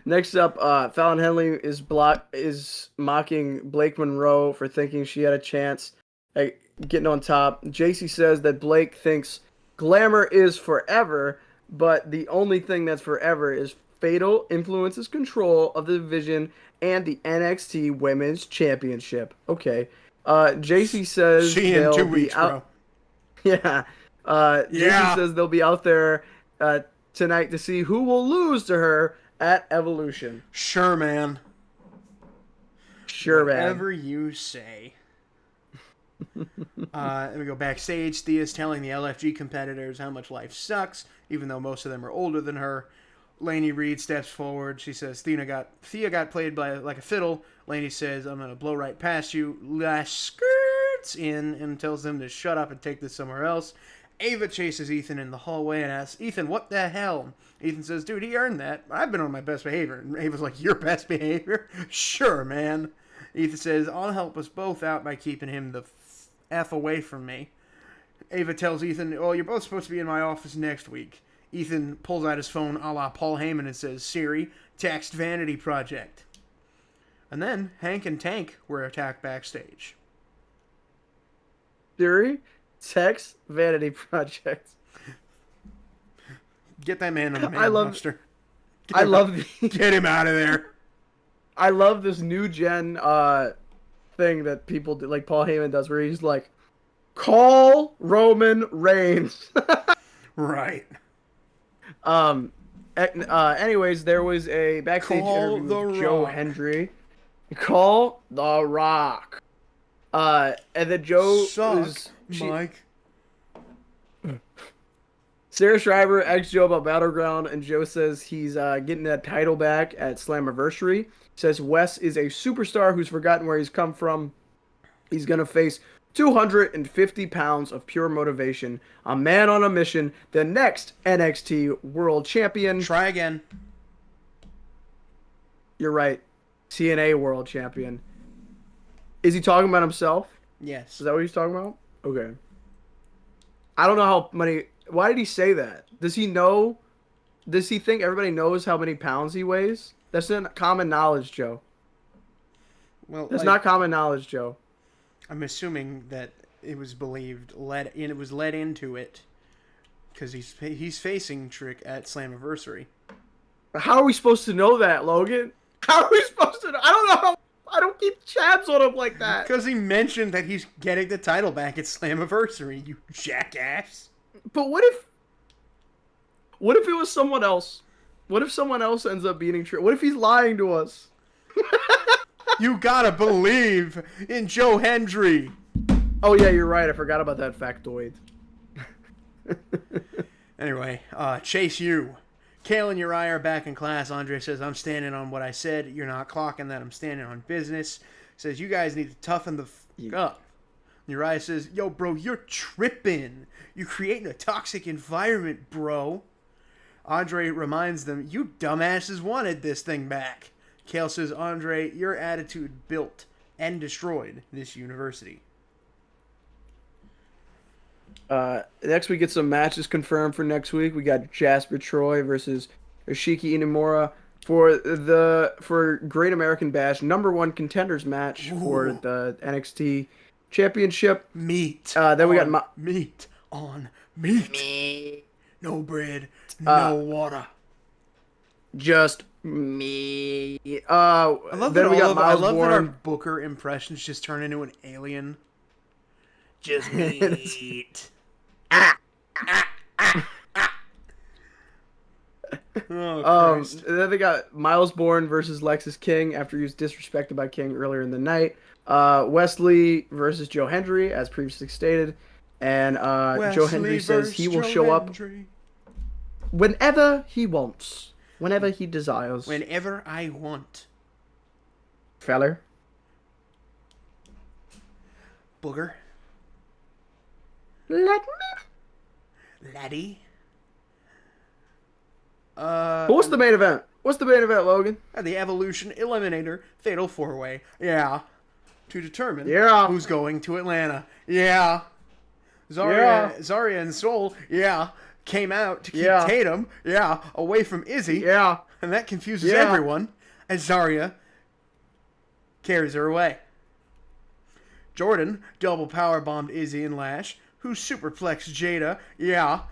S2: next up, Fallon Henley is mocking Blake Monroe for thinking she had a chance at getting on top. JC says that Blake thinks glamour is forever, but the only thing that's forever is Fatal influences control of the division and the NXT Women's Championship. Okay. JC says
S1: See you in 2 weeks,
S2: bro. Yeah.
S1: Yeah.
S2: JC says they'll be out there tonight to see who will lose to her at Evolution.
S1: Sure, man.
S2: Sure, man.
S1: Whatever you say. Then we go backstage. Thea's telling the LFG competitors how much life sucks, even though most of them are older than her. Lainey Reed steps forward. She says Thea got played by like a fiddle. Lainey says, I'm going to blow right past you. Lash skirts in and tells them to shut up and take this somewhere else. Ava chases Ethan in the hallway and asks, Ethan, what the hell? Ethan says, dude, he earned that. I've been on my best behavior. And Ava's like, your best behavior? Sure, man. Ethan says, I'll help us both out by keeping him the F away from me. Ava tells Ethan, oh, you're both supposed to be in my office next week. Ethan pulls out his phone a la Paul Heyman and says, Siri, text Vanity Project. And then Hank and Tank were attacked backstage.
S2: Siri, text Vanity Project.
S1: Get that man on the main roster. Get him out of there.
S2: I love this new gen thing that people do, like Paul Heyman does, where he's like, call Roman Reigns.
S1: Right.
S2: Anyways, there was a backstage interview with Joe Hendry. Call The Rock. And then Joe
S1: Mike.
S2: Sarah Schreiber asks Joe about Battleground, and Joe says he's getting that title back at Slammiversary. Says Wes is a superstar who's forgotten where he's come from. He's going to face 250 pounds of pure motivation. A man on a mission. The next NXT World Champion.
S1: Try again.
S2: You're right. TNA World Champion. Is he talking about himself?
S1: Yes.
S2: Is that what he's talking about? Okay. I don't know how many... Why did he say that? Does he know? Does he think everybody knows how many pounds he weighs? That's not common knowledge, Joe.
S1: Well,
S2: that's not common knowledge, Joe.
S1: I'm assuming that it was believed, it was led into it, because he's facing Trick at Slammiversary.
S2: How are we supposed to know that, Logan? How are we supposed to know? I don't know. I don't keep tabs on him like that.
S1: Because he mentioned that he's getting the title back at Slammiversary, you jackass.
S2: But what if it was someone else? What if someone else ends up beating Trick? What if he's lying to us?
S1: You gotta believe in Joe Hendry.
S2: Oh yeah, you're right. I forgot about that factoid.
S1: Anyway, Chase U. Kale and Uriah are back in class. Andre says, I'm standing on what I said. You're not clocking that. I'm standing on business. Says, you guys need to toughen the up. Uriah says, yo, bro, you're tripping. You're creating a toxic environment, bro. Andre reminds them, you dumbasses wanted this thing back. Kale says, Andre, your attitude built and destroyed this university.
S2: Next we get some matches confirmed for next week. We got Jasper Troy versus Yoshiki Inamura for Great American Bash #1 contenders match for the NXT Championship.
S1: Meat.
S2: Then we got
S1: meat on meat. No bread, no water.
S2: Just me.
S1: I love
S2: then
S1: that
S2: we got Miles
S1: that our
S2: Bourne.
S1: Booker impressions just turn into an alien. Just meat. Oh, Christ.
S2: Then they got Miles Bourne versus Lexus King after he was disrespected by King earlier in the night. Wesley versus Joe Hendry, as previously stated. And Joe Hendry says he will show up whenever he wants. Whenever he desires.
S1: Whenever I want.
S2: Feller.
S1: Booger.
S2: Let
S1: me. Laddie.
S2: What's the main event? What's the main event, Logan?
S1: The Evolution Eliminator Fatal 4-Way. Yeah. To determine who's going to Atlanta. Yeah. Zarya and Soul. Yeah. Came out to keep Tatum. Yeah. Away from Izzy.
S2: Yeah.
S1: And that confuses everyone. As Zarya carries her away. Jordan double powerbombed Izzy and Lash, who superplexed Jada. Yeah.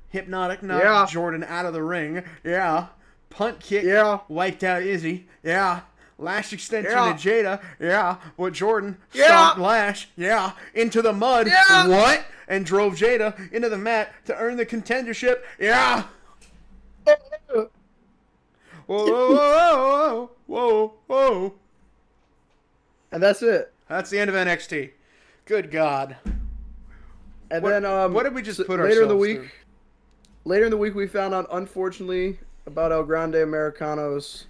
S1: Hypnotic knocked Jordan out of the ring. Yeah. Punt kick. Wiped out Izzy. Yeah. Lash extension to Jada. Yeah. But Jordan stomped Lash. Yeah. Into the mud.
S2: Yeah.
S1: What? And drove Jada into the mat to earn the contendership. Yeah. Whoa, whoa, whoa, whoa, whoa.
S2: And that's it.
S1: That's the end of NXT. Good God.
S2: And then
S1: what did we just put
S2: later in the
S1: ourselves
S2: week?
S1: through?
S2: Later in the week, we found out, unfortunately, about El Grande Americano's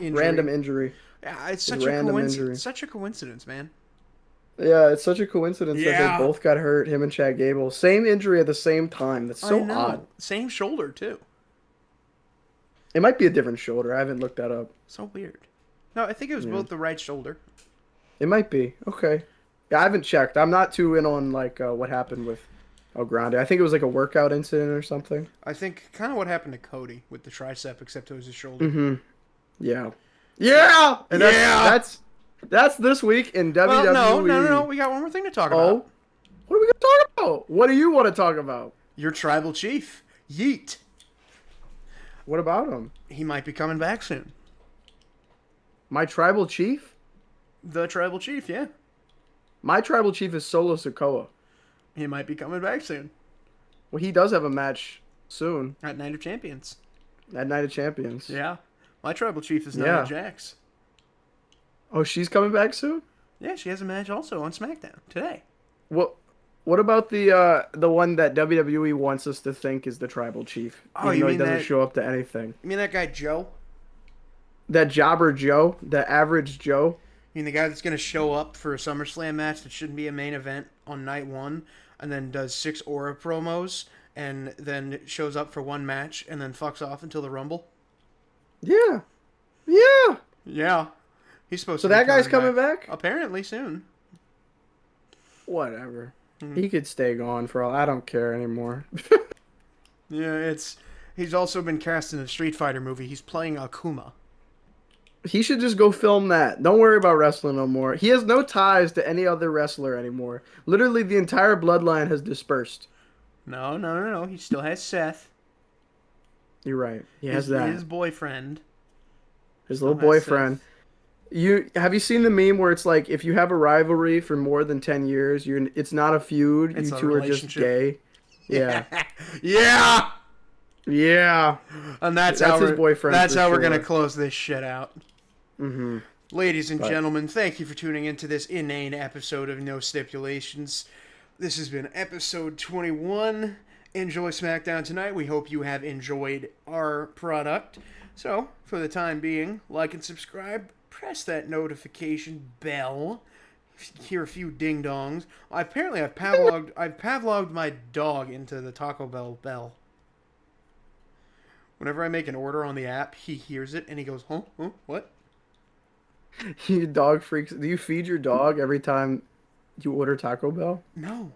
S2: random injury.
S1: Yeah, it's such a coincidence. Such a coincidence, man.
S2: Yeah, it's such a coincidence that they both got hurt, him and Chad Gable. Same injury at the same time. That's so odd.
S1: Same shoulder, too.
S2: It might be a different shoulder. I haven't looked that up.
S1: So weird. No, I think it was both the right shoulder.
S2: It might be. Okay. Yeah, I haven't checked. I'm not too in on what happened with El Grande. I think it was like a workout incident or something.
S1: I think kind of what happened to Cody with the tricep, except it was his shoulder.
S2: Mm-hmm. Yeah. Yeah! And that's this week in WWE.
S1: Well, no. We got one more thing to talk about.
S2: What are we going to talk about? What do you want to talk about?
S1: Your tribal chief, Yeet.
S2: What about him?
S1: He might be coming back soon.
S2: My tribal chief?
S1: The tribal chief, yeah.
S2: My tribal chief is Solo Sikoa.
S1: He might be coming back soon.
S2: Well, he does have a match soon.
S1: At Night of Champions.
S2: At Night of Champions.
S1: Yeah. My tribal chief is Nia Jax.
S2: Oh, she's coming back soon?
S1: Yeah, she has a match also on Smackdown today.
S2: What about the one that WWE wants us to think is the tribal chief?
S1: Oh, you mean
S2: he doesn't show up to anything.
S1: You mean that guy Joe?
S2: That jobber Joe? The average Joe?
S1: You mean the guy that's going to show up for a SummerSlam match that shouldn't be a main event on night one, and then does 6 Aura promos, and then shows up for one match, and then fucks off until the Rumble?
S2: Yeah. Yeah.
S1: Yeah. He's supposed
S2: to.
S1: So
S2: that guy's coming back?
S1: Apparently soon.
S2: Whatever. He could stay gone for all. I don't care anymore.
S1: Yeah, he's also been cast in a Street Fighter movie. He's playing Akuma.
S2: He should just go film that. Don't worry about wrestling no more. He has no ties to any other wrestler anymore. Literally, the entire bloodline has dispersed.
S1: No. He still has Seth.
S2: You're right. He has that.
S1: His boyfriend.
S2: His little boyfriend. Have you seen the meme where it's like, if you have a rivalry for more than 10 years, it's not a feud. You two are just gay. Yeah.
S1: Yeah.
S2: Yeah.
S1: And that's
S2: his boyfriend.
S1: That's how we're going to close this shit out.
S2: Mm-hmm.
S1: Ladies and gentlemen, thank you for tuning into this inane episode of No Stipulations. This has been episode 21. Enjoy SmackDown tonight. We hope you have enjoyed our product. So, for the time being, like and subscribe. Press that notification bell. hear a few ding dongs. Apparently, I've Pavloved my dog into the Taco Bell bell. Whenever I make an order on the app, he hears it and he goes, "Huh? Huh? What?"
S2: You dog freaks. Do you feed your dog every time you order Taco Bell?
S1: No,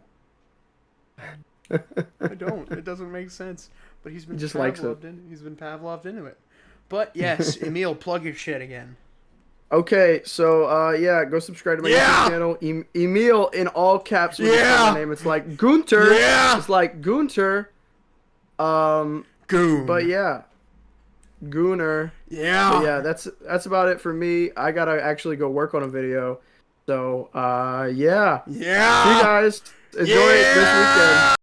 S1: I don't. It doesn't make sense. But he's
S2: He
S1: been
S2: just likes it.
S1: He's been Pavloved into it. But yes, Emile, plug your shit again.
S2: Okay, so yeah, go subscribe to my YouTube channel. Emile in all caps with my name. It's like Gunter.
S1: Yeah.
S2: It's like Gunter.
S1: Goon.
S2: But yeah, Gooner.
S1: Yeah.
S2: But yeah, that's about it for me. I gotta actually go work on a video. So yeah.
S1: Yeah.
S2: See you guys. Enjoy it this weekend.